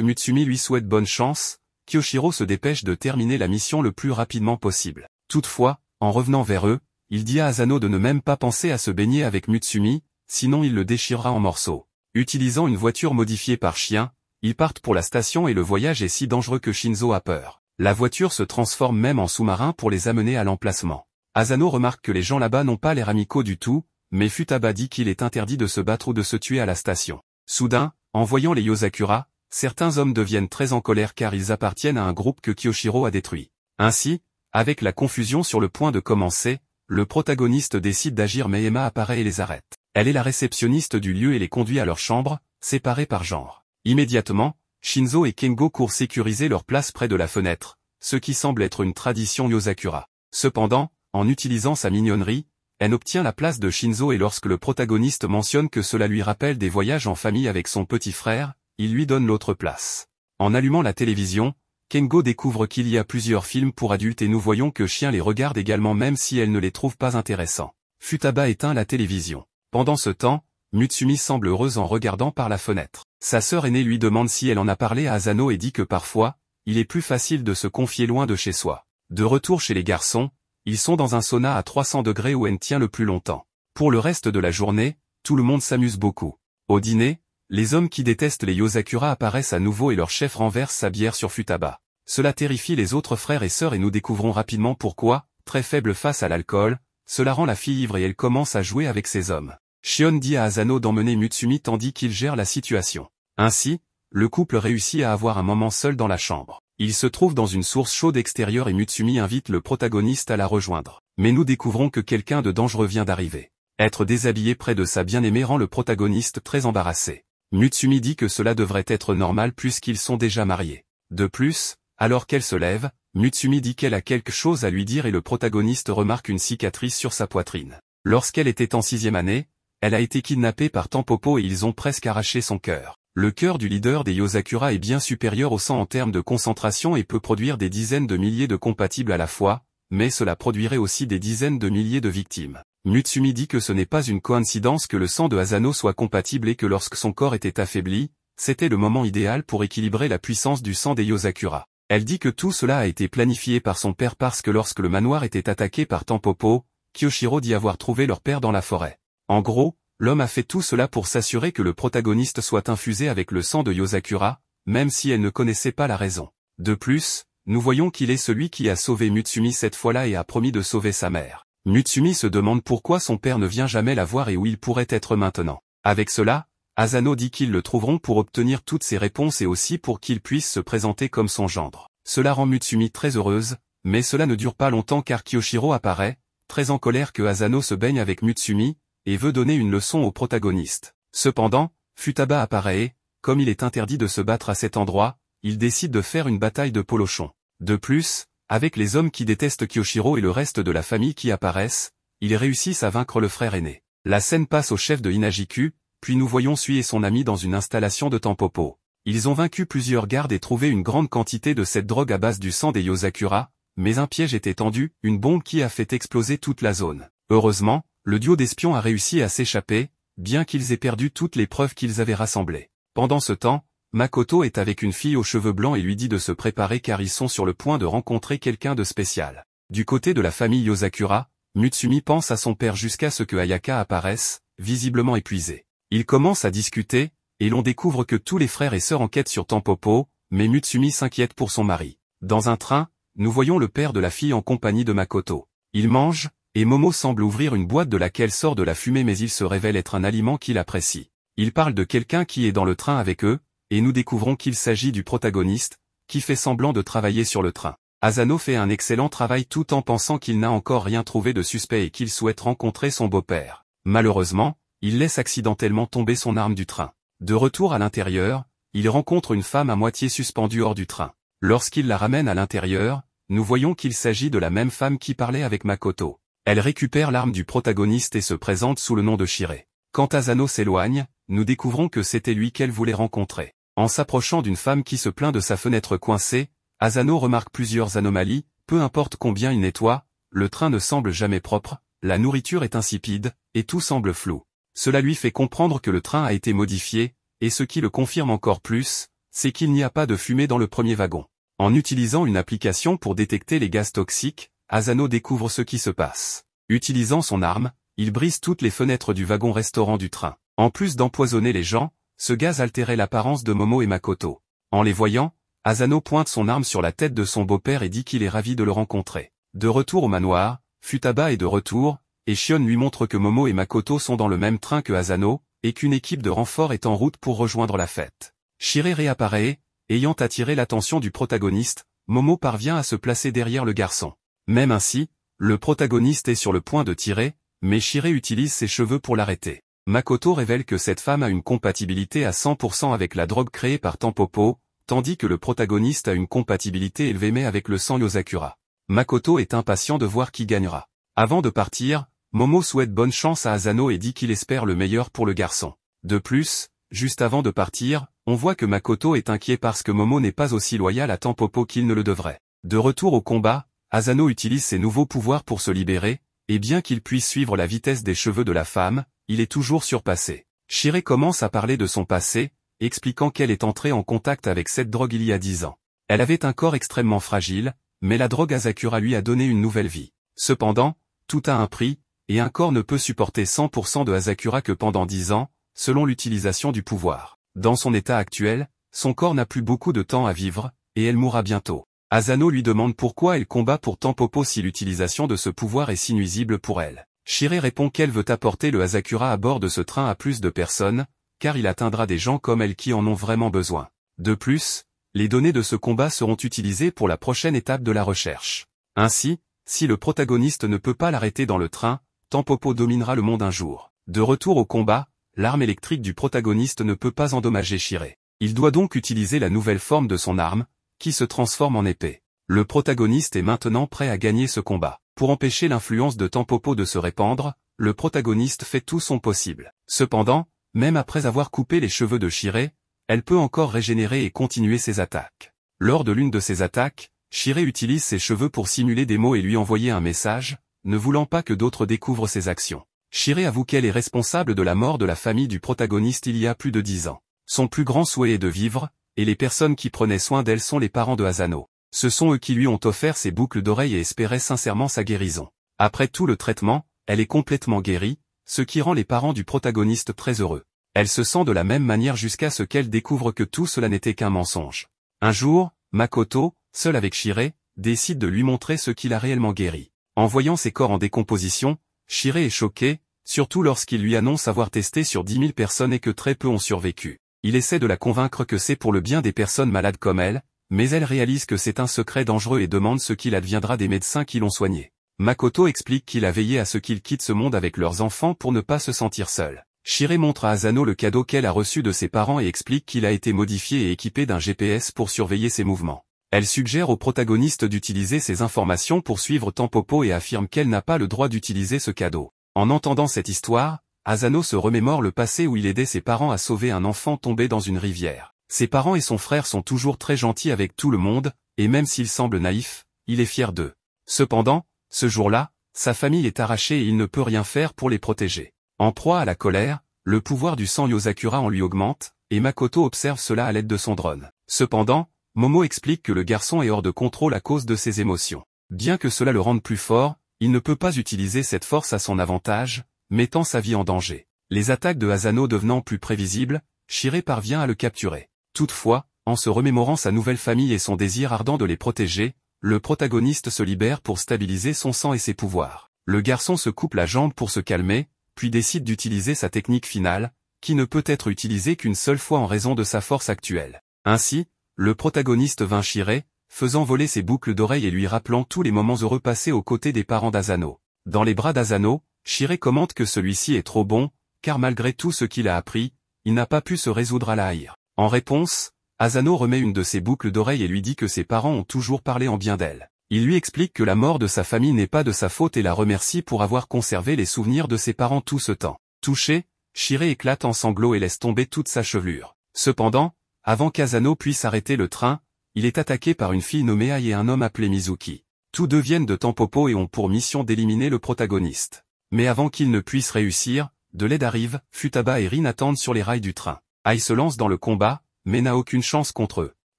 Mutsumi lui souhaite bonne chance, Kyoshiro se dépêche de terminer la mission le plus rapidement possible. Toutefois, en revenant vers eux, il dit à Asano de ne même pas penser à se baigner avec Mutsumi, sinon il le déchirera en morceaux. Utilisant une voiture modifiée par chien, ils partent pour la station et le voyage est si dangereux que Shinzo a peur. La voiture se transforme même en sous-marin pour les amener à l'emplacement. Asano remarque que les gens là-bas n'ont pas l'air amicaux du tout, mais Futaba dit qu'il est interdit de se battre ou de se tuer à la station. Soudain, en voyant les Yozakura, certains hommes deviennent très en colère car ils appartiennent à un groupe que Kyoshiro a détruit. Ainsi, avec la confusion sur le point de commencer, le protagoniste décide d'agir mais Emma apparaît et les arrête. Elle est la réceptionniste du lieu et les conduit à leur chambre, séparées par genre. Immédiatement, Shinzo et Kengo courent sécuriser leur place près de la fenêtre, ce qui semble être une tradition Yozakura. Cependant, en utilisant sa mignonnerie, elle obtient la place de Shinzo et lorsque le protagoniste mentionne que cela lui rappelle des voyages en famille avec son petit frère, il lui donne l'autre place. En allumant la télévision, Kengo découvre qu'il y a plusieurs films pour adultes et nous voyons que Chien les regarde également même si elle ne les trouve pas intéressants. Futaba éteint la télévision. Pendant ce temps, Mutsumi semble heureuse en regardant par la fenêtre. Sa sœur aînée lui demande si elle en a parlé à Asano et dit que parfois, il est plus facile de se confier loin de chez soi. De retour chez les garçons, ils sont dans un sauna à 300 degrés où elle tient le plus longtemps. Pour le reste de la journée, tout le monde s'amuse beaucoup. Au dîner, les hommes qui détestent les Yozakura apparaissent à nouveau et leur chef renverse sa bière sur Futaba. Cela terrifie les autres frères et sœurs et nous découvrons rapidement pourquoi, très faible face à l'alcool, cela rend la fille ivre et elle commence à jouer avec ces hommes. Shion dit à Asano d'emmener Mutsumi tandis qu'il gère la situation. Ainsi, le couple réussit à avoir un moment seul dans la chambre. Il se trouve dans une source chaude extérieure et Mutsumi invite le protagoniste à la rejoindre. Mais nous découvrons que quelqu'un de dangereux vient d'arriver. Être déshabillé près de sa bien-aimée rend le protagoniste très embarrassé. Mutsumi dit que cela devrait être normal puisqu'ils sont déjà mariés. De plus, alors qu'elle se lève, Mutsumi dit qu'elle a quelque chose à lui dire et le protagoniste remarque une cicatrice sur sa poitrine. Lorsqu'elle était en 6e année, elle a été kidnappée par Tampopo et ils ont presque arraché son cœur. Le cœur du leader des Yozakura est bien supérieur au sang en termes de concentration et peut produire des dizaines de milliers de compatibles à la fois, mais cela produirait aussi des dizaines de milliers de victimes. Mutsumi dit que ce n'est pas une coïncidence que le sang de Asano soit compatible et que lorsque son corps était affaibli, c'était le moment idéal pour équilibrer la puissance du sang des Yozakura. Elle dit que tout cela a été planifié par son père parce que lorsque le manoir était attaqué par Tampopo, Kyoshiro dit avoir trouvé leur père dans la forêt. En gros, l'homme a fait tout cela pour s'assurer que le protagoniste soit infusé avec le sang de Yozakura, même si elle ne connaissait pas la raison. De plus, nous voyons qu'il est celui qui a sauvé Mutsumi cette fois-là et a promis de sauver sa mère. Mutsumi se demande pourquoi son père ne vient jamais la voir et où il pourrait être maintenant. Avec cela, Asano dit qu'ils le trouveront pour obtenir toutes ses réponses et aussi pour qu'il puisse se présenter comme son gendre. Cela rend Mutsumi très heureuse, mais cela ne dure pas longtemps car Kyoshiro apparaît, très en colère que Asano se baigne avec Mutsumi, et veut donner une leçon au protagoniste. Cependant, Futaba apparaît et, comme il est interdit de se battre à cet endroit, il décide de faire une bataille de polochon. De plus, avec les hommes qui détestent Kyoshiro et le reste de la famille qui apparaissent, ils réussissent à vaincre le frère aîné. La scène passe au chef de Hinajiku, puis nous voyons Sui et son ami dans une installation de Tampopo. Ils ont vaincu plusieurs gardes et trouvé une grande quantité de cette drogue à base du sang des Yozakura, mais un piège était tendu, une bombe qui a fait exploser toute la zone. Heureusement, le duo d'espions a réussi à s'échapper, bien qu'ils aient perdu toutes les preuves qu'ils avaient rassemblées. Pendant ce temps, Makoto est avec une fille aux cheveux blancs et lui dit de se préparer car ils sont sur le point de rencontrer quelqu'un de spécial. Du côté de la famille Yozakura, Mutsumi pense à son père jusqu'à ce que Ayaka apparaisse, visiblement épuisé. Ils commencent à discuter, et l'on découvre que tous les frères et sœurs enquêtent sur Tampopo, mais Mutsumi s'inquiète pour son mari. Dans un train, nous voyons le père de la fille en compagnie de Makoto. Il mange, et Momo semble ouvrir une boîte de laquelle sort de la fumée mais il se révèle être un aliment qu'il apprécie. Il parle de quelqu'un qui est dans le train avec eux, et nous découvrons qu'il s'agit du protagoniste, qui fait semblant de travailler sur le train. Asano fait un excellent travail tout en pensant qu'il n'a encore rien trouvé de suspect et qu'il souhaite rencontrer son beau-père. Malheureusement, il laisse accidentellement tomber son arme du train. De retour à l'intérieur, il rencontre une femme à moitié suspendue hors du train. Lorsqu'il la ramène à l'intérieur, nous voyons qu'il s'agit de la même femme qui parlait avec Makoto. Elle récupère l'arme du protagoniste et se présente sous le nom de Shiré. Quand Asano s'éloigne, nous découvrons que c'était lui qu'elle voulait rencontrer. En s'approchant d'une femme qui se plaint de sa fenêtre coincée, Asano remarque plusieurs anomalies, peu importe combien il nettoie, le train ne semble jamais propre, la nourriture est insipide, et tout semble flou. Cela lui fait comprendre que le train a été modifié, et ce qui le confirme encore plus, c'est qu'il n'y a pas de fumée dans le premier wagon. En utilisant une application pour détecter les gaz toxiques, Asano découvre ce qui se passe. Utilisant son arme, il brise toutes les fenêtres du wagon-restaurant du train. En plus d'empoisonner les gens, ce gaz altérait l'apparence de Momo et Makoto. En les voyant, Asano pointe son arme sur la tête de son beau-père et dit qu'il est ravi de le rencontrer. De retour au manoir, Futaba est de retour, et Shion lui montre que Momo et Makoto sont dans le même train que Asano, et qu'une équipe de renfort est en route pour rejoindre la fête. Shiré réapparaît, ayant attiré l'attention du protagoniste, Momo parvient à se placer derrière le garçon. Même ainsi, le protagoniste est sur le point de tirer, mais Shiré utilise ses cheveux pour l'arrêter. Makoto révèle que cette femme a une compatibilité à 100% avec la drogue créée par Tampopo, tandis que le protagoniste a une compatibilité élevée mais avec le sang Yozakura. Makoto est impatient de voir qui gagnera. Avant de partir, Momo souhaite bonne chance à Asano et dit qu'il espère le meilleur pour le garçon. De plus, juste avant de partir, on voit que Makoto est inquiet parce que Momo n'est pas aussi loyal à Tampopo qu'il ne le devrait. De retour au combat, Asano utilise ses nouveaux pouvoirs pour se libérer, et bien qu'il puisse suivre la vitesse des cheveux de la femme, il est toujours surpassé. Shiré commence à parler de son passé, expliquant qu'elle est entrée en contact avec cette drogue il y a 10 ans. Elle avait un corps extrêmement fragile, mais la drogue Asakura lui a donné une nouvelle vie. Cependant, tout a un prix, et un corps ne peut supporter 100% de Asakura que pendant 10 ans, selon l'utilisation du pouvoir. Dans son état actuel, son corps n'a plus beaucoup de temps à vivre, et elle mourra bientôt. Asano lui demande pourquoi elle combat pour Tampopo si l'utilisation de ce pouvoir est si nuisible pour elle. Shiré répond qu'elle veut apporter le Asakura à bord de ce train à plus de personnes, car il atteindra des gens comme elle qui en ont vraiment besoin. De plus, les données de ce combat seront utilisées pour la prochaine étape de la recherche. Ainsi, si le protagoniste ne peut pas l'arrêter dans le train, Tampopo dominera le monde un jour. De retour au combat, l'arme électrique du protagoniste ne peut pas endommager Shiré. Il doit donc utiliser la nouvelle forme de son arme, qui se transforme en épée. Le protagoniste est maintenant prêt à gagner ce combat. Pour empêcher l'influence de Tampopo de se répandre, le protagoniste fait tout son possible. Cependant, même après avoir coupé les cheveux de Shiré, elle peut encore régénérer et continuer ses attaques. Lors de l'une de ses attaques, Shiré utilise ses cheveux pour simuler des mots et lui envoyer un message, ne voulant pas que d'autres découvrent ses actions. Shiré avoue qu'elle est responsable de la mort de la famille du protagoniste il y a plus de 10 ans. Son plus grand souhait est de vivre, et les personnes qui prenaient soin d'elle sont les parents de Asano. Ce sont eux qui lui ont offert ses boucles d'oreilles et espéraient sincèrement sa guérison. Après tout le traitement, elle est complètement guérie, ce qui rend les parents du protagoniste très heureux. Elle se sent de la même manière jusqu'à ce qu'elle découvre que tout cela n'était qu'un mensonge. Un jour, Makoto, seule avec Shiré, décide de lui montrer ce qu'il a réellement guéri. En voyant ses corps en décomposition, Shiré est choqué, surtout lorsqu'il lui annonce avoir testé sur 10 000 personnes et que très peu ont survécu. Il essaie de la convaincre que c'est pour le bien des personnes malades comme elle, mais elle réalise que c'est un secret dangereux et demande ce qu'il adviendra des médecins qui l'ont soigné. Makoto explique qu'il a veillé à ce qu'ils quittent ce monde avec leurs enfants pour ne pas se sentir seul. Shiré montre à Asano le cadeau qu'elle a reçu de ses parents et explique qu'il a été modifié et équipé d'un GPS pour surveiller ses mouvements. Elle suggère au protagoniste d'utiliser ces informations pour suivre Tampopo et affirme qu'elle n'a pas le droit d'utiliser ce cadeau. En entendant cette histoire, Asano se remémore le passé où il aidait ses parents à sauver un enfant tombé dans une rivière. Ses parents et son frère sont toujours très gentils avec tout le monde, et même s'il semble naïf, il est fier d'eux. Cependant, ce jour-là, sa famille est arrachée et il ne peut rien faire pour les protéger. En proie à la colère, le pouvoir du sang Yozakura en lui augmente, et Makoto observe cela à l'aide de son drone. Cependant, Momo explique que le garçon est hors de contrôle à cause de ses émotions. Bien que cela le rende plus fort, il ne peut pas utiliser cette force à son avantage, mettant sa vie en danger. Les attaques de Asano devenant plus prévisibles, Shiré parvient à le capturer. Toutefois, en se remémorant sa nouvelle famille et son désir ardent de les protéger, le protagoniste se libère pour stabiliser son sang et ses pouvoirs. Le garçon se coupe la jambe pour se calmer, puis décide d'utiliser sa technique finale, qui ne peut être utilisée qu'une seule fois en raison de sa force actuelle. Ainsi, le protagoniste vainc Shiré, faisant voler ses boucles d'oreilles et lui rappelant tous les moments heureux passés aux côtés des parents d'Asano. Dans les bras d'Asano, Shiré commente que celui-ci est trop bon, car malgré tout ce qu'il a appris, il n'a pas pu se résoudre à la haïr. En réponse, Asano remet une de ses boucles d'oreilles et lui dit que ses parents ont toujours parlé en bien d'elle. Il lui explique que la mort de sa famille n'est pas de sa faute et la remercie pour avoir conservé les souvenirs de ses parents tout ce temps. Touché, Shiré éclate en sanglots et laisse tomber toute sa chevelure. Cependant, avant qu'Asano puisse arrêter le train, il est attaqué par une fille nommée Ai et un homme appelé Mizuki. Tous deux viennent de Tampopo et ont pour mission d'éliminer le protagoniste. Mais avant qu'ils ne puissent réussir, de l'aide arrive, Futaba et Rin attendent sur les rails du train. Ai se lance dans le combat, mais n'a aucune chance contre eux.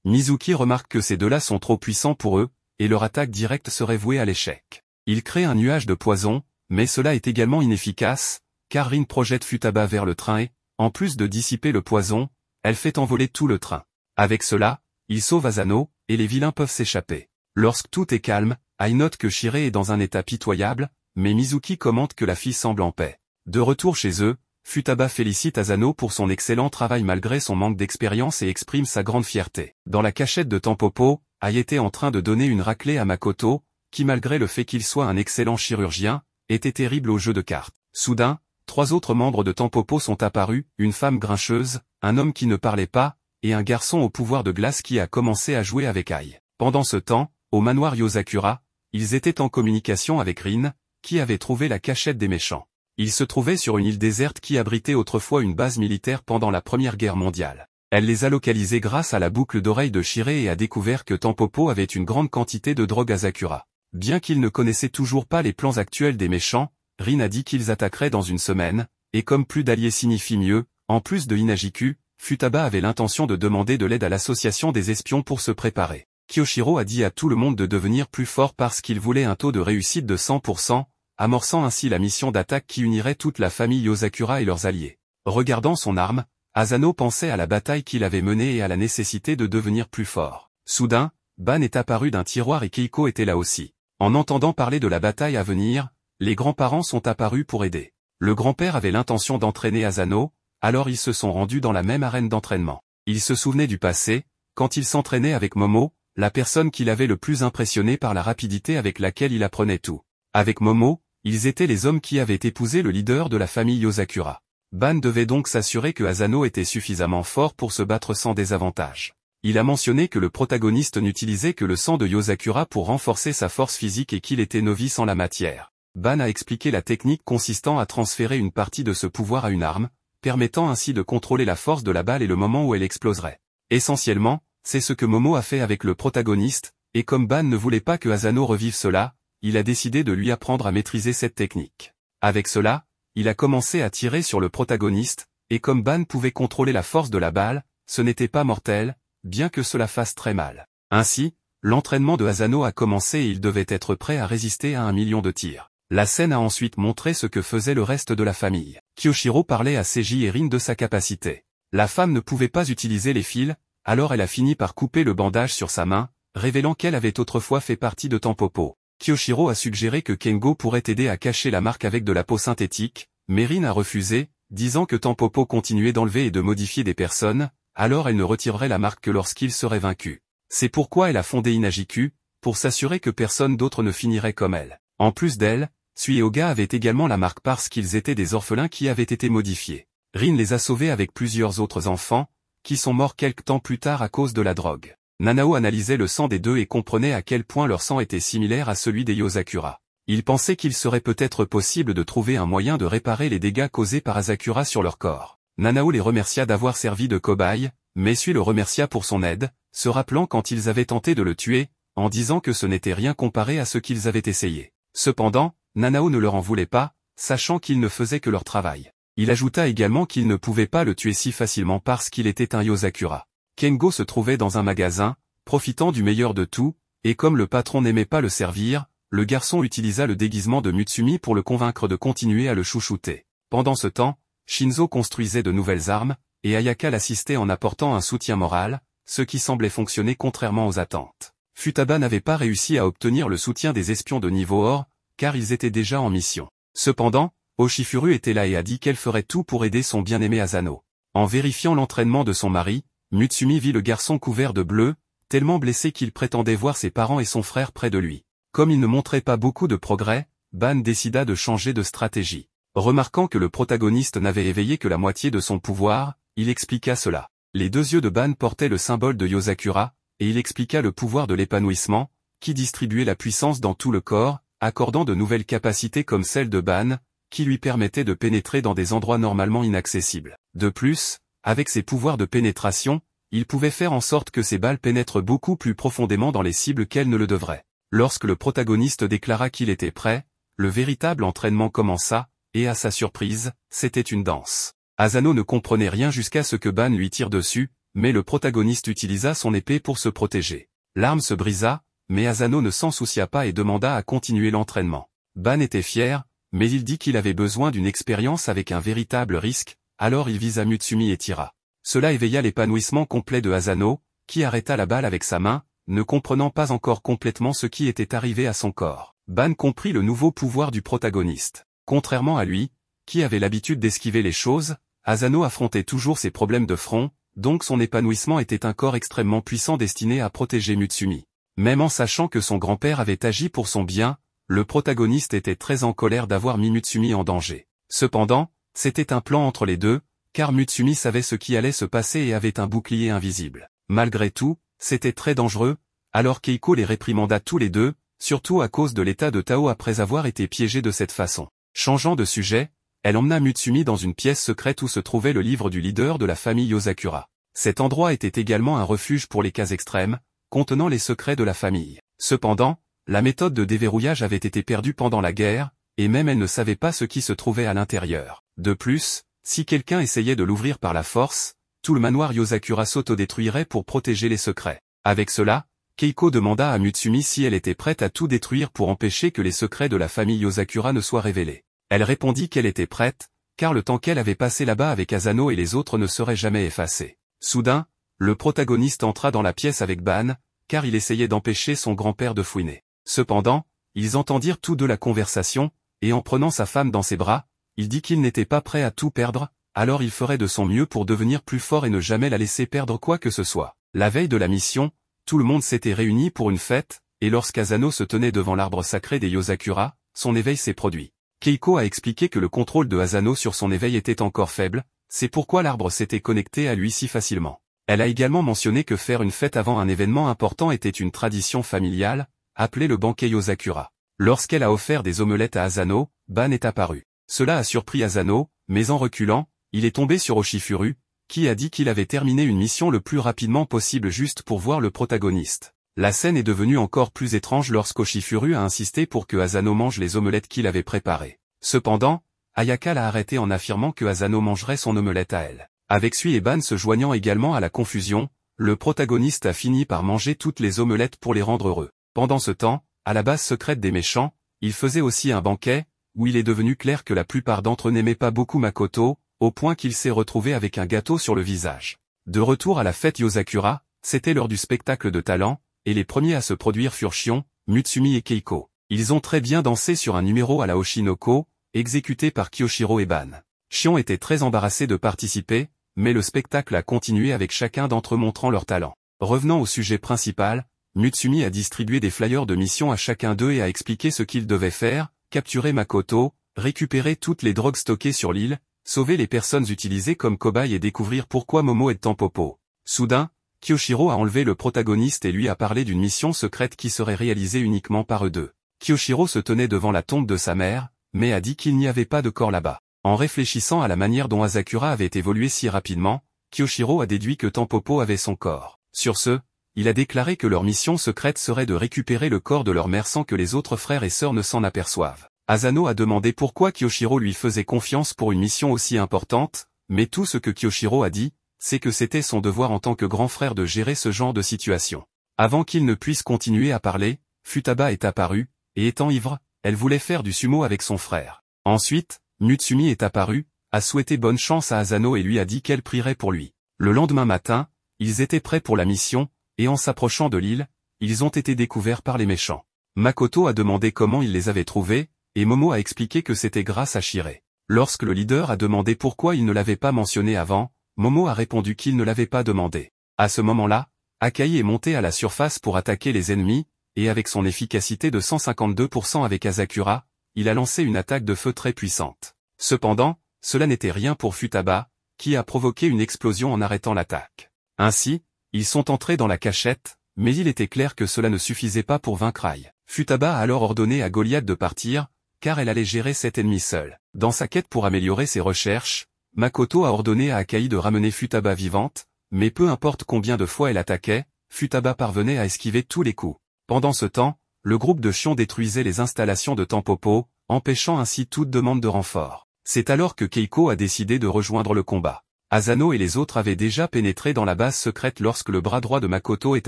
Mizuki remarque que ces deux-là sont trop puissants pour eux, et leur attaque directe serait vouée à l'échec. Il crée un nuage de poison, mais cela est également inefficace, car Rin projette Futaba vers le train et, en plus de dissiper le poison, elle fait envoler tout le train. Avec cela, il sauve Asano, et les vilains peuvent s'échapper. Lorsque tout est calme, Ai note que Shiré est dans un état pitoyable, mais Mizuki commente que la fille semble en paix. De retour chez eux, Futaba félicite Asano pour son excellent travail malgré son manque d'expérience et exprime sa grande fierté. Dans la cachette de Tampopo, Ai était en train de donner une raclée à Makoto, qui malgré le fait qu'il soit un excellent chirurgien, était terrible au jeu de cartes. Soudain, 3 autres membres de Tampopo sont apparus, une femme grincheuse, un homme qui ne parlait pas, et un garçon au pouvoir de glace qui a commencé à jouer avec Ai. Pendant ce temps, au manoir Yozakura, ils étaient en communication avec Rin, qui avait trouvé la cachette des méchants. Ils se trouvaient sur une île déserte qui abritait autrefois une base militaire pendant la Première Guerre mondiale. Elle les a localisés grâce à la boucle d'oreille de Shiré et a découvert que Tampopo avait une grande quantité de drogue à Sakura. Bien qu'ils ne connaissaient toujours pas les plans actuels des méchants, Rin a dit qu'ils attaqueraient dans une semaine, et comme plus d'alliés signifie mieux, en plus de Inajiku, Futaba avait l'intention de demander de l'aide à l'association des espions pour se préparer. Kyoshiro a dit à tout le monde de devenir plus fort parce qu'il voulait un taux de réussite de 100%, amorçant ainsi la mission d'attaque qui unirait toute la famille Yozakura et leurs alliés. Regardant son arme, Asano pensait à la bataille qu'il avait menée et à la nécessité de devenir plus fort. Soudain, Ban est apparu d'un tiroir et Keiko était là aussi. En entendant parler de la bataille à venir, les grands-parents sont apparus pour aider. Le grand-père avait l'intention d'entraîner Asano, alors ils se sont rendus dans la même arène d'entraînement. Il se souvenait du passé, quand il s'entraînait avec Momo, la personne qui l'avait le plus impressionné par la rapidité avec laquelle il apprenait tout. Avec Momo, ils étaient les hommes qui avaient épousé le leader de la famille Yozakura. Ban devait donc s'assurer que Asano était suffisamment fort pour se battre sans désavantage. Il a mentionné que le protagoniste n'utilisait que le sang de Yozakura pour renforcer sa force physique et qu'il était novice en la matière. Ban a expliqué la technique consistant à transférer une partie de ce pouvoir à une arme, permettant ainsi de contrôler la force de la balle et le moment où elle exploserait. Essentiellement, c'est ce que Momo a fait avec le protagoniste, et comme Ban ne voulait pas que Asano revive cela, il a décidé de lui apprendre à maîtriser cette technique. Avec cela, il a commencé à tirer sur le protagoniste, et comme Ban pouvait contrôler la force de la balle, ce n'était pas mortel, bien que cela fasse très mal. Ainsi, l'entraînement de Asano a commencé et il devait être prêt à résister à 1 million de tirs. La scène a ensuite montré ce que faisait le reste de la famille. Kyoshiro parlait à Seiji et Rin de sa capacité. La femme ne pouvait pas utiliser les fils, alors elle a fini par couper le bandage sur sa main, révélant qu'elle avait autrefois fait partie de Tampopo. Kyoshiro a suggéré que Kengo pourrait aider à cacher la marque avec de la peau synthétique, mais Rin a refusé, disant que Tampopo continuait d'enlever et de modifier des personnes, alors elle ne retirerait la marque que lorsqu'il serait vaincu. C'est pourquoi elle a fondé Inajiku, pour s'assurer que personne d'autre ne finirait comme elle. En plus d'elle, Suioga avait également la marque parce qu'ils étaient des orphelins qui avaient été modifiés. Rin les a sauvés avec plusieurs autres enfants, qui sont morts quelque temps plus tard à cause de la drogue. Nanao analysait le sang des deux et comprenait à quel point leur sang était similaire à celui des Yozakura. Il pensait qu'il serait peut-être possible de trouver un moyen de réparer les dégâts causés par Asakura sur leur corps. Nanao les remercia d'avoir servi de cobaye, mais Sui le remercia pour son aide, se rappelant quand ils avaient tenté de le tuer, en disant que ce n'était rien comparé à ce qu'ils avaient essayé. Cependant, Nanao ne leur en voulait pas, sachant qu'ils ne faisaient que leur travail. Il ajouta également qu'il ne pouvait pas le tuer si facilement parce qu'il était un Yozakura. Kengo se trouvait dans un magasin, profitant du meilleur de tout, et comme le patron n'aimait pas le servir, le garçon utilisa le déguisement de Mutsumi pour le convaincre de continuer à le chouchouter. Pendant ce temps, Shinzo construisait de nouvelles armes, et Ayaka l'assistait en apportant un soutien moral, ce qui semblait fonctionner contrairement aux attentes. Futaba n'avait pas réussi à obtenir le soutien des espions de niveau or, car ils étaient déjà en mission. Cependant, Oshifuru était là et a dit qu'elle ferait tout pour aider son bien-aimé Asano. En vérifiant l'entraînement de son mari, Mutsumi vit le garçon couvert de bleu, tellement blessé qu'il prétendait voir ses parents et son frère près de lui. Comme il ne montrait pas beaucoup de progrès, Ban décida de changer de stratégie. Remarquant que le protagoniste n'avait éveillé que la moitié de son pouvoir, il expliqua cela. Les deux yeux de Ban portaient le symbole de Yozakura, et il expliqua le pouvoir de l'épanouissement, qui distribuait la puissance dans tout le corps, accordant de nouvelles capacités comme celle de Ban, qui lui permettait de pénétrer dans des endroits normalement inaccessibles. De plus, avec ses pouvoirs de pénétration, il pouvait faire en sorte que ses balles pénètrent beaucoup plus profondément dans les cibles qu'elles ne le devraient. Lorsque le protagoniste déclara qu'il était prêt, le véritable entraînement commença, et à sa surprise, c'était une danse. Asano ne comprenait rien jusqu'à ce que Ban lui tire dessus, mais le protagoniste utilisa son épée pour se protéger. L'arme se brisa, mais Asano ne s'en soucia pas et demanda à continuer l'entraînement. Ban était fier, mais il dit qu'il avait besoin d'une expérience avec un véritable risque, alors il visa Mutsumi et tira. Cela éveilla l'épanouissement complet de Asano, qui arrêta la balle avec sa main, ne comprenant pas encore complètement ce qui était arrivé à son corps. Ban comprit le nouveau pouvoir du protagoniste. Contrairement à lui, qui avait l'habitude d'esquiver les choses, Asano affrontait toujours ses problèmes de front, donc son épanouissement était un corps extrêmement puissant destiné à protéger Mutsumi. Même en sachant que son grand-père avait agi pour son bien, le protagoniste était très en colère d'avoir mis Mutsumi en danger. Cependant, c'était un plan entre les deux, car Mutsumi savait ce qui allait se passer et avait un bouclier invisible. Malgré tout, c'était très dangereux, alors Keiko les réprimanda tous les deux, surtout à cause de l'état de Tao après avoir été piégé de cette façon. Changeant de sujet, elle emmena Mutsumi dans une pièce secrète où se trouvait le livre du leader de la famille Yozakura. Cet endroit était également un refuge pour les cas extrêmes, contenant les secrets de la famille. Cependant, la méthode de déverrouillage avait été perdue pendant la guerre, et même elle ne savait pas ce qui se trouvait à l'intérieur. De plus, si quelqu'un essayait de l'ouvrir par la force, tout le manoir Yozakura s'autodétruirait pour protéger les secrets. Avec cela, Keiko demanda à Mutsumi si elle était prête à tout détruire pour empêcher que les secrets de la famille Yozakura ne soient révélés. Elle répondit qu'elle était prête, car le temps qu'elle avait passé là-bas avec Asano et les autres ne serait jamais effacé. Soudain, le protagoniste entra dans la pièce avec Ban, car il essayait d'empêcher son grand-père de fouiner. Cependant, ils entendirent tous deux la conversation, et en prenant sa femme dans ses bras, il dit qu'il n'était pas prêt à tout perdre, alors il ferait de son mieux pour devenir plus fort et ne jamais la laisser perdre quoi que ce soit. La veille de la mission, tout le monde s'était réuni pour une fête, et lorsqu'Asano se tenait devant l'arbre sacré des Yozakura, son éveil s'est produit. Keiko a expliqué que le contrôle de Asano sur son éveil était encore faible, c'est pourquoi l'arbre s'était connecté à lui si facilement. Elle a également mentionné que faire une fête avant un événement important était une tradition familiale, appelée le banquet Yozakura. Lorsqu'elle a offert des omelettes à Asano, Ban est apparu. Cela a surpris Asano, mais en reculant, il est tombé sur Oshifuru, qui a dit qu'il avait terminé une mission le plus rapidement possible juste pour voir le protagoniste. La scène est devenue encore plus étrange lorsqu'Oshifuru a insisté pour que Asano mange les omelettes qu'il avait préparées. Cependant, Ayaka l'a arrêté en affirmant que Asano mangerait son omelette à elle. Avec Sui et Ban se joignant également à la confusion, le protagoniste a fini par manger toutes les omelettes pour les rendre heureux. Pendant ce temps, à la base secrète des méchants, il faisait aussi un banquet, où il est devenu clair que la plupart d'entre eux n'aimaient pas beaucoup Makoto, au point qu'il s'est retrouvé avec un gâteau sur le visage. De retour à la fête Yozakura, c'était l'heure du spectacle de talent, et les premiers à se produire furent Shion, Mutsumi et Keiko. Ils ont très bien dansé sur un numéro à la Oshinoko, exécuté par Kyoshiro et Ban. Shion était très embarrassé de participer, mais le spectacle a continué avec chacun d'entre eux montrant leur talent. Revenant au sujet principal, Mutsumi a distribué des flyers de mission à chacun d'eux et a expliqué ce qu'ils devaient faire, capturer Makoto, récupérer toutes les drogues stockées sur l'île, sauver les personnes utilisées comme cobayes et découvrir pourquoi Momo est Tampopo. Soudain, Kyoshiro a enlevé le protagoniste et lui a parlé d'une mission secrète qui serait réalisée uniquement par eux deux. Kyoshiro se tenait devant la tombe de sa mère, mais a dit qu'il n'y avait pas de corps là-bas. En réfléchissant à la manière dont Asakura avait évolué si rapidement, Kyoshiro a déduit que Tampopo avait son corps. Sur ce, il a déclaré que leur mission secrète serait de récupérer le corps de leur mère sans que les autres frères et sœurs ne s'en aperçoivent. Asano a demandé pourquoi Kyoshiro lui faisait confiance pour une mission aussi importante, mais tout ce que Kyoshiro a dit, c'est que c'était son devoir en tant que grand frère de gérer ce genre de situation. Avant qu'il ne puisse continuer à parler, Futaba est apparue, et étant ivre, elle voulait faire du sumo avec son frère. Ensuite, Mutsumi est apparue, a souhaité bonne chance à Asano et lui a dit qu'elle prierait pour lui. Le lendemain matin, ils étaient prêts pour la mission, et en s'approchant de l'île, ils ont été découverts par les méchants. Makoto a demandé comment il les avait trouvés, et Momo a expliqué que c'était grâce à Shirei. Lorsque le leader a demandé pourquoi il ne l'avait pas mentionné avant, Momo a répondu qu'il ne l'avait pas demandé. À ce moment-là, Akai est monté à la surface pour attaquer les ennemis, et avec son efficacité de 152% avec Asakura, il a lancé une attaque de feu très puissante. Cependant, cela n'était rien pour Futaba, qui a provoqué une explosion en arrêtant l'attaque. Ainsi, ils sont entrés dans la cachette, mais il était clair que cela ne suffisait pas pour vaincre Ai. Futaba a alors ordonné à Goliath de partir, car elle allait gérer cet ennemi seule. Dans sa quête pour améliorer ses recherches, Makoto a ordonné à Akai de ramener Futaba vivante, mais peu importe combien de fois elle attaquait, Futaba parvenait à esquiver tous les coups. Pendant ce temps, le groupe de Shion détruisait les installations de Tampopo, empêchant ainsi toute demande de renfort. C'est alors que Keiko a décidé de rejoindre le combat. Asano et les autres avaient déjà pénétré dans la base secrète lorsque le bras droit de Makoto est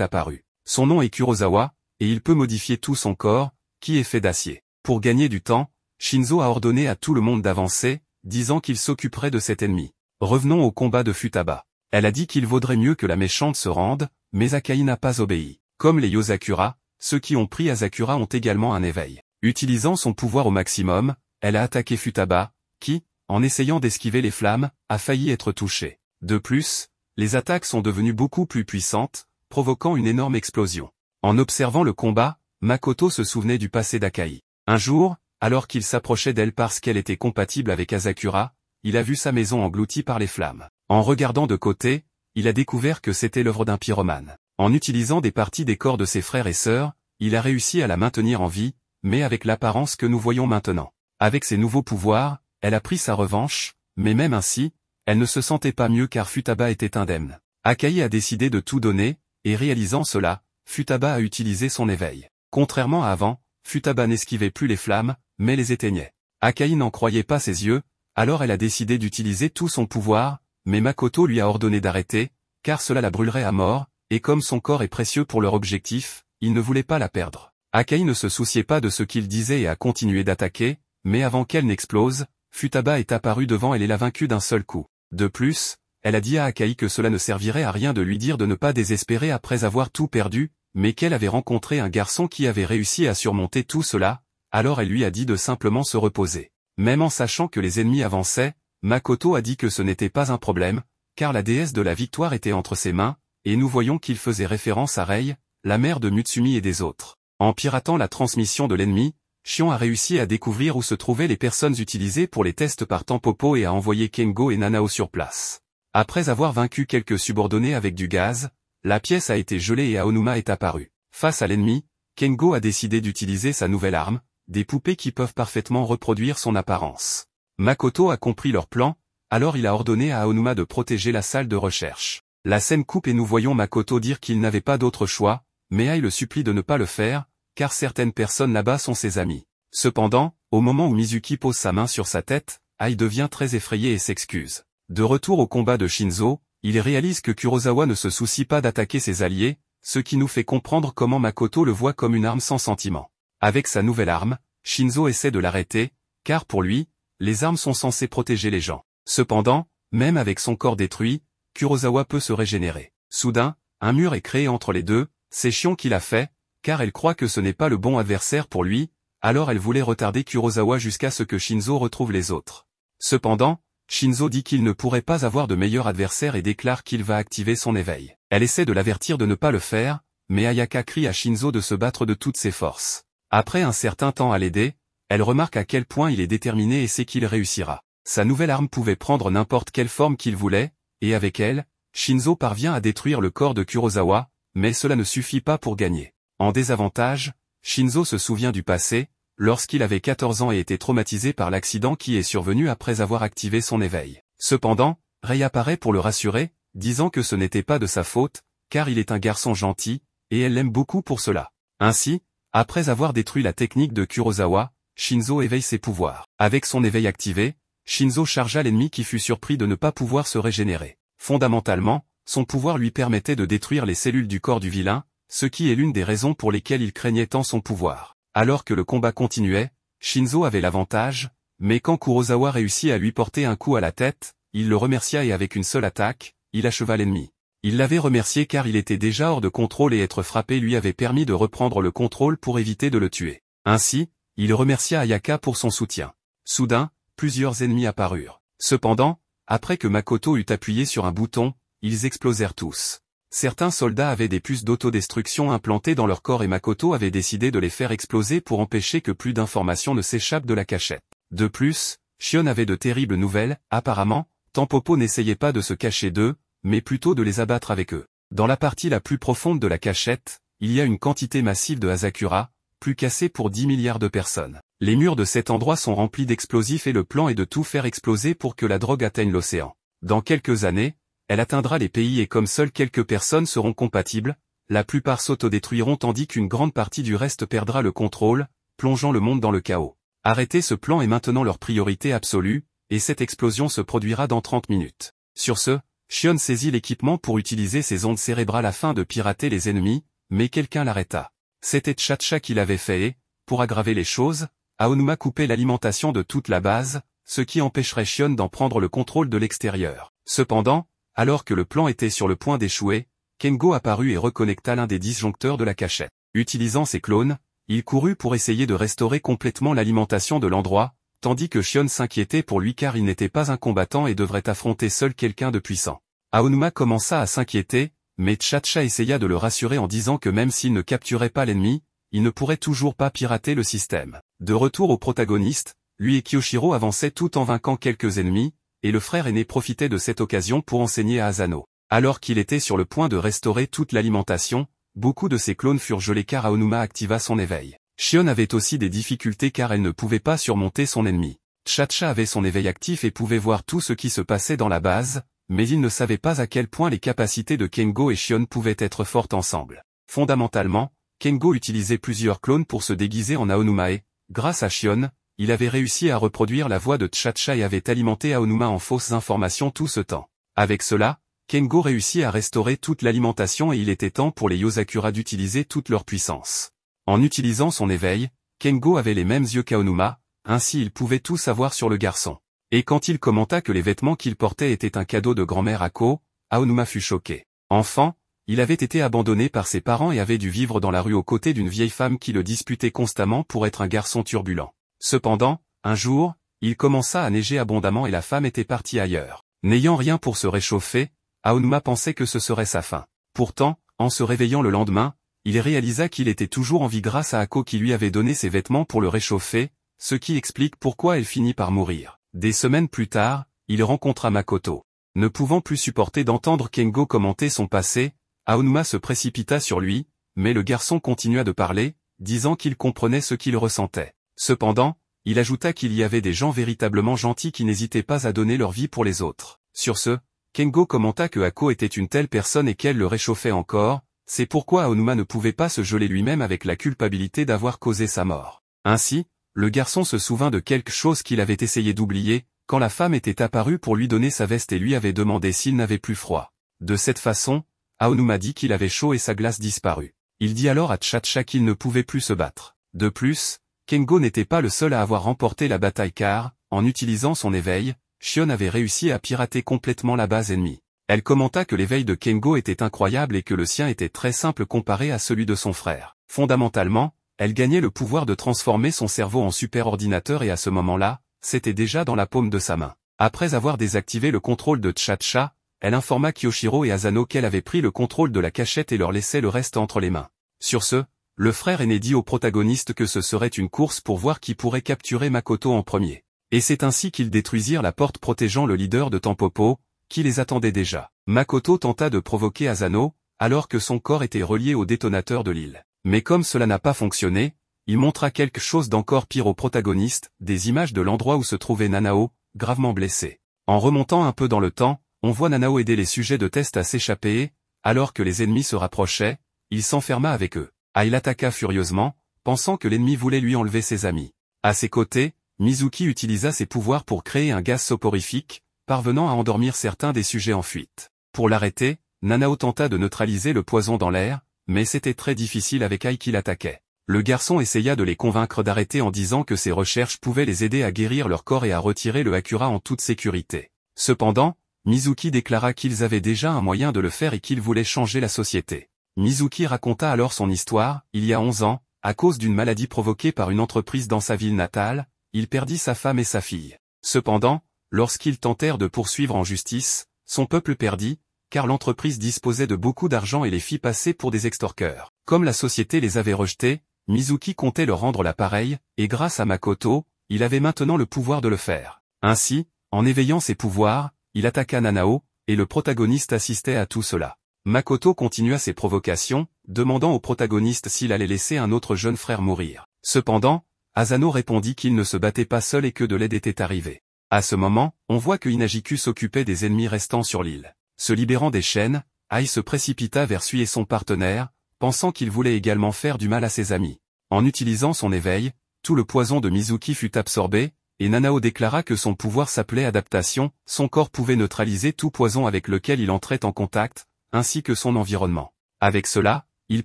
apparu. Son nom est Kurosawa, et il peut modifier tout son corps, qui est fait d'acier. Pour gagner du temps, Shinzo a ordonné à tout le monde d'avancer, disant qu'il s'occuperait de cet ennemi. Revenons au combat de Futaba. Elle a dit qu'il vaudrait mieux que la méchante se rende, mais Akai n'a pas obéi. Comme les Yozakura, ceux qui ont pris Asakura ont également un éveil. Utilisant son pouvoir au maximum, elle a attaqué Futaba, qui, en essayant d'esquiver les flammes, a failli être touché. De plus, les attaques sont devenues beaucoup plus puissantes, provoquant une énorme explosion. En observant le combat, Makoto se souvenait du passé d'Akai. Un jour, alors qu'il s'approchait d'elle parce qu'elle était compatible avec Asakura, il a vu sa maison engloutie par les flammes. En regardant de côté, il a découvert que c'était l'œuvre d'un pyromane. En utilisant des parties des corps de ses frères et sœurs, il a réussi à la maintenir en vie, mais avec l'apparence que nous voyons maintenant. Avec ses nouveaux pouvoirs, elle a pris sa revanche, mais même ainsi, elle ne se sentait pas mieux car Futaba était indemne. Akai a décidé de tout donner, et réalisant cela, Futaba a utilisé son éveil. Contrairement à avant, Futaba n'esquivait plus les flammes, mais les éteignait. Akai n'en croyait pas ses yeux, alors elle a décidé d'utiliser tout son pouvoir, mais Makoto lui a ordonné d'arrêter, car cela la brûlerait à mort, et comme son corps est précieux pour leur objectif, il ne voulait pas la perdre. Akai ne se souciait pas de ce qu'il disait et a continué d'attaquer, mais avant qu'elle n'explose, Futaba est apparu devant elle et l'a vaincue d'un seul coup. De plus, elle a dit à Akai que cela ne servirait à rien de lui dire de ne pas désespérer après avoir tout perdu, mais qu'elle avait rencontré un garçon qui avait réussi à surmonter tout cela, alors elle lui a dit de simplement se reposer. Même en sachant que les ennemis avançaient, Makoto a dit que ce n'était pas un problème, car la déesse de la victoire était entre ses mains, et nous voyons qu'il faisait référence à Rei, la mère de Mutsumi et des autres. En piratant la transmission de l'ennemi, Shion a réussi à découvrir où se trouvaient les personnes utilisées pour les tests par Tampopo et a envoyé Kengo et Nanao sur place. Après avoir vaincu quelques subordonnés avec du gaz, la pièce a été gelée et Aonuma est apparu. Face à l'ennemi, Kengo a décidé d'utiliser sa nouvelle arme, des poupées qui peuvent parfaitement reproduire son apparence. Makoto a compris leur plan, alors il a ordonné à Aonuma de protéger la salle de recherche. La scène coupe et nous voyons Makoto dire qu'il n'avait pas d'autre choix, mais Ai le supplie de ne pas le faire, car certaines personnes là-bas sont ses amis. Cependant, au moment où Mizuki pose sa main sur sa tête, Ai devient très effrayé et s'excuse. De retour au combat de Shinzo, il réalise que Kurosawa ne se soucie pas d'attaquer ses alliés, ce qui nous fait comprendre comment Makoto le voit comme une arme sans sentiment. Avec sa nouvelle arme, Shinzo essaie de l'arrêter, car pour lui, les armes sont censées protéger les gens. Cependant, même avec son corps détruit, Kurosawa peut se régénérer. Soudain, un mur est créé entre les deux, c'est Shion qui l'a fait, car elle croit que ce n'est pas le bon adversaire pour lui, alors elle voulait retarder Kurosawa jusqu'à ce que Shinzo retrouve les autres. Cependant, Shinzo dit qu'il ne pourrait pas avoir de meilleur adversaire et déclare qu'il va activer son éveil. Elle essaie de l'avertir de ne pas le faire, mais Ayaka crie à Shinzo de se battre de toutes ses forces. Après un certain temps à l'aider, elle remarque à quel point il est déterminé et sait qu'il réussira. Sa nouvelle arme pouvait prendre n'importe quelle forme qu'il voulait, et avec elle, Shinzo parvient à détruire le corps de Kurosawa, mais cela ne suffit pas pour gagner. En désavantage, Shinzo se souvient du passé, lorsqu'il avait 14 ans et était traumatisé par l'accident qui est survenu après avoir activé son éveil. Cependant, Rei apparaît pour le rassurer, disant que ce n'était pas de sa faute, car il est un garçon gentil, et elle l'aime beaucoup pour cela. Ainsi, après avoir détruit la technique de Kurosawa, Shinzo éveille ses pouvoirs. Avec son éveil activé, Shinzo chargea l'ennemi qui fut surpris de ne pas pouvoir se régénérer. Fondamentalement, son pouvoir lui permettait de détruire les cellules du corps du vilain, ce qui est l'une des raisons pour lesquelles il craignait tant son pouvoir. Alors que le combat continuait, Shinzo avait l'avantage, mais quand Kurosawa réussit à lui porter un coup à la tête, il le remercia et avec une seule attaque, il acheva l'ennemi. Il l'avait remercié car il était déjà hors de contrôle et être frappé lui avait permis de reprendre le contrôle pour éviter de le tuer. Ainsi, il remercia Ayaka pour son soutien. Soudain, plusieurs ennemis apparurent. Cependant, après que Makoto eut appuyé sur un bouton, ils explosèrent tous. Certains soldats avaient des puces d'autodestruction implantées dans leur corps et Makoto avait décidé de les faire exploser pour empêcher que plus d'informations ne s'échappent de la cachette. De plus, Shion avait de terribles nouvelles, apparemment, Tampopo n'essayait pas de se cacher d'eux, mais plutôt de les abattre avec eux. Dans la partie la plus profonde de la cachette, il y a une quantité massive de Hazakura, plus qu'assez pour 10 milliards de personnes. Les murs de cet endroit sont remplis d'explosifs et le plan est de tout faire exploser pour que la drogue atteigne l'océan. Dans quelques années, elle atteindra les pays et comme seules quelques personnes seront compatibles, la plupart s'autodétruiront tandis qu'une grande partie du reste perdra le contrôle, plongeant le monde dans le chaos. Arrêter ce plan est maintenant leur priorité absolue, et cette explosion se produira dans 30 minutes. Sur ce, Shion saisit l'équipement pour utiliser ses ondes cérébrales afin de pirater les ennemis, mais quelqu'un l'arrêta. C'était Chacha qui l'avait fait et, pour aggraver les choses, Aonuma coupait l'alimentation de toute la base, ce qui empêcherait Shion d'en prendre le contrôle de l'extérieur. Cependant, alors que le plan était sur le point d'échouer, Kengo apparut et reconnecta l'un des disjoncteurs de la cachette. Utilisant ses clones, il courut pour essayer de restaurer complètement l'alimentation de l'endroit, tandis que Shion s'inquiétait pour lui car il n'était pas un combattant et devrait affronter seul quelqu'un de puissant. Aonuma commença à s'inquiéter, mais Chacha essaya de le rassurer en disant que même s'il ne capturait pas l'ennemi, il ne pourrait toujours pas pirater le système. De retour au protagoniste, lui et Kyoshiro avançaient tout en vainquant quelques ennemis, et le frère aîné profitait de cette occasion pour enseigner à Asano. Alors qu'il était sur le point de restaurer toute l'alimentation, beaucoup de ses clones furent gelés car Aonuma activa son éveil. Shion avait aussi des difficultés car elle ne pouvait pas surmonter son ennemi. Chacha avait son éveil actif et pouvait voir tout ce qui se passait dans la base, mais il ne savait pas à quel point les capacités de Kengo et Shion pouvaient être fortes ensemble. Fondamentalement, Kengo utilisait plusieurs clones pour se déguiser en Aonuma et, grâce à Shion, il avait réussi à reproduire la voix de Chacha et avait alimenté Aonuma en fausses informations tout ce temps. Avec cela, Kengo réussit à restaurer toute l'alimentation et il était temps pour les Yozakura d'utiliser toute leur puissance. En utilisant son éveil, Kengo avait les mêmes yeux qu'Aonuma, ainsi il pouvait tout savoir sur le garçon. Et quand il commenta que les vêtements qu'il portait étaient un cadeau de grand-mère Ako, Aonuma fut choqué. Enfant, il avait été abandonné par ses parents et avait dû vivre dans la rue aux côtés d'une vieille femme qui le disputait constamment pour être un garçon turbulent. Cependant, un jour, il commença à neiger abondamment et la femme était partie ailleurs. N'ayant rien pour se réchauffer, Aonuma pensait que ce serait sa fin. Pourtant, en se réveillant le lendemain, il réalisa qu'il était toujours en vie grâce à Ako qui lui avait donné ses vêtements pour le réchauffer, ce qui explique pourquoi elle finit par mourir. Des semaines plus tard, il rencontra Makoto. Ne pouvant plus supporter d'entendre Kengo commenter son passé, Aonuma se précipita sur lui, mais le garçon continua de parler, disant qu'il comprenait ce qu'il ressentait. Cependant, il ajouta qu'il y avait des gens véritablement gentils qui n'hésitaient pas à donner leur vie pour les autres. Sur ce, Kengo commenta que Ako était une telle personne et qu'elle le réchauffait encore, c'est pourquoi Aonuma ne pouvait pas se geler lui-même avec la culpabilité d'avoir causé sa mort. Ainsi, le garçon se souvint de quelque chose qu'il avait essayé d'oublier, quand la femme était apparue pour lui donner sa veste et lui avait demandé s'il n'avait plus froid. De cette façon, Aonuma dit qu'il avait chaud et sa glace disparut. Il dit alors à Chacha qu'il ne pouvait plus se battre. De plus, Kengo n'était pas le seul à avoir remporté la bataille car, en utilisant son éveil, Shion avait réussi à pirater complètement la base ennemie. Elle commenta que l'éveil de Kengo était incroyable et que le sien était très simple comparé à celui de son frère. Fondamentalement, elle gagnait le pouvoir de transformer son cerveau en superordinateur et à ce moment-là, c'était déjà dans la paume de sa main. Après avoir désactivé le contrôle de Chacha, elle informa Kyoshiro et Asano qu'elle avait pris le contrôle de la cachette et leur laissait le reste entre les mains. Sur ce, le frère aîné dit au protagoniste que ce serait une course pour voir qui pourrait capturer Makoto en premier. Et c'est ainsi qu'ils détruisirent la porte protégeant le leader de Tampopo, qui les attendait déjà. Makoto tenta de provoquer Asano, alors que son corps était relié au détonateur de l'île. Mais comme cela n'a pas fonctionné, il montra quelque chose d'encore pire au protagoniste, des images de l'endroit où se trouvait Nanao, gravement blessé. En remontant un peu dans le temps, on voit Nanao aider les sujets de test à s'échapper et, alors que les ennemis se rapprochaient, il s'enferma avec eux. Il attaqua furieusement, pensant que l'ennemi voulait lui enlever ses amis. À ses côtés, Mizuki utilisa ses pouvoirs pour créer un gaz soporifique, parvenant à endormir certains des sujets en fuite. Pour l'arrêter, Nanao tenta de neutraliser le poison dans l'air, mais c'était très difficile avec Ai qui l'attaquait. Le garçon essaya de les convaincre d'arrêter en disant que ses recherches pouvaient les aider à guérir leur corps et à retirer le Hakura en toute sécurité. Cependant, Mizuki déclara qu'ils avaient déjà un moyen de le faire et qu'ils voulaient changer la société. Mizuki raconta alors son histoire. Il y a 11 ans, à cause d'une maladie provoquée par une entreprise dans sa ville natale, il perdit sa femme et sa fille. Cependant, lorsqu'ils tentèrent de poursuivre en justice, son peuple perdit, car l'entreprise disposait de beaucoup d'argent et les fit passer pour des extorqueurs. Comme la société les avait rejetés, Mizuki comptait leur rendre l'appareil, et grâce à Makoto, il avait maintenant le pouvoir de le faire. Ainsi, en éveillant ses pouvoirs, il attaqua Nanao, et le protagoniste assistait à tout cela. Makoto continua ses provocations, demandant au protagoniste s'il allait laisser un autre jeune frère mourir. Cependant, Asano répondit qu'il ne se battait pas seul et que de l'aide était arrivée. À ce moment, on voit que Hinagiku s'occupait des ennemis restants sur l'île. Se libérant des chaînes, Ai se précipita vers Sui et son partenaire, pensant qu'il voulait également faire du mal à ses amis. En utilisant son éveil, tout le poison de Mizuki fut absorbé, et Nanao déclara que son pouvoir s'appelait adaptation, son corps pouvait neutraliser tout poison avec lequel il entrait en contact, ainsi que son environnement. Avec cela, il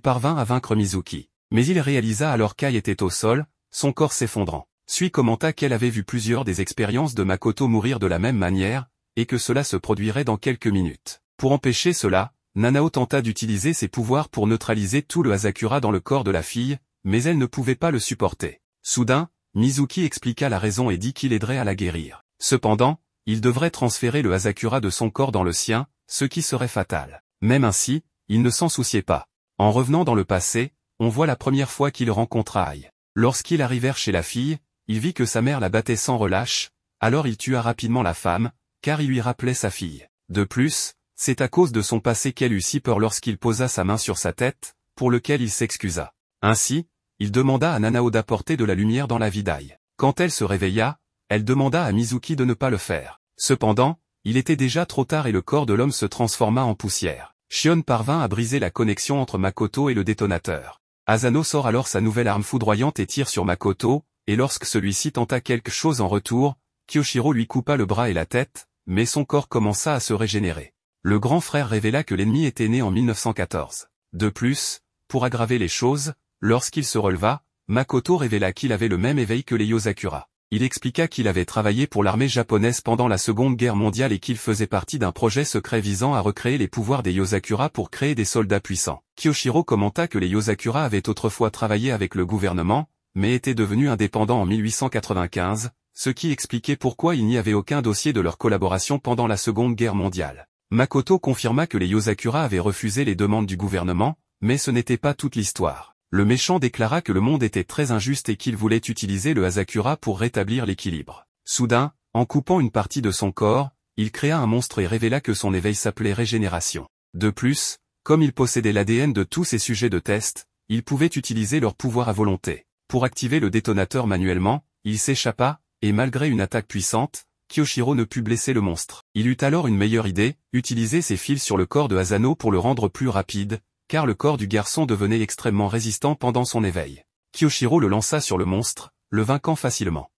parvint à vaincre Mizuki. Mais il réalisa alors qu'Ai était au sol, son corps s'effondrant. Sui commenta qu'elle avait vu plusieurs des expériences de Makoto mourir de la même manière, et que cela se produirait dans quelques minutes. Pour empêcher cela, Nanao tenta d'utiliser ses pouvoirs pour neutraliser tout le Asakura dans le corps de la fille, mais elle ne pouvait pas le supporter. Soudain, Mizuki expliqua la raison et dit qu'il aiderait à la guérir. Cependant, il devrait transférer le Asakura de son corps dans le sien, ce qui serait fatal. Même ainsi, il ne s'en souciait pas. En revenant dans le passé, on voit la première fois qu'il rencontra Ai. Lorsqu'ils arrivèrent chez la fille, il vit que sa mère la battait sans relâche, alors il tua rapidement la femme, car il lui rappelait sa fille. De plus, c'est à cause de son passé qu'elle eut si peur lorsqu'il posa sa main sur sa tête, pour lequel il s'excusa. Ainsi, il demanda à Nanao d'apporter de la lumière dans la vie d'Ai. Quand elle se réveilla, elle demanda à Mizuki de ne pas le faire. Cependant, il était déjà trop tard et le corps de l'homme se transforma en poussière. Shion parvint à briser la connexion entre Makoto et le détonateur. Asano sort alors sa nouvelle arme foudroyante et tire sur Makoto, et lorsque celui-ci tenta quelque chose en retour, Kyoshiro lui coupa le bras et la tête, mais son corps commença à se régénérer. Le grand frère révéla que l'ennemi était né en 1914. De plus, pour aggraver les choses, lorsqu'il se releva, Makoto révéla qu'il avait le même éveil que les Yozakura. Il expliqua qu'il avait travaillé pour l'armée japonaise pendant la Seconde Guerre mondiale et qu'il faisait partie d'un projet secret visant à recréer les pouvoirs des Yozakura pour créer des soldats puissants. Kyoshiro commenta que les Yozakura avaient autrefois travaillé avec le gouvernement, mais étaient devenus indépendants en 1895, ce qui expliquait pourquoi il n'y avait aucun dossier de leur collaboration pendant la Seconde Guerre mondiale. Makoto confirma que les Yozakura avaient refusé les demandes du gouvernement, mais ce n'était pas toute l'histoire. Le méchant déclara que le monde était très injuste et qu'il voulait utiliser le Asakura pour rétablir l'équilibre. Soudain, en coupant une partie de son corps, il créa un monstre et révéla que son éveil s'appelait Régénération. De plus, comme il possédait l'ADN de tous ces sujets de test, il pouvait utiliser leur pouvoir à volonté. Pour activer le détonateur manuellement, il s'échappa, et malgré une attaque puissante, Kyoshiro ne put blesser le monstre. Il eut alors une meilleure idée, utiliser ses fils sur le corps de Asano pour le rendre plus rapide, car le corps du garçon devenait extrêmement résistant pendant son éveil. Kyoshiro le lança sur le monstre, le vainquant facilement.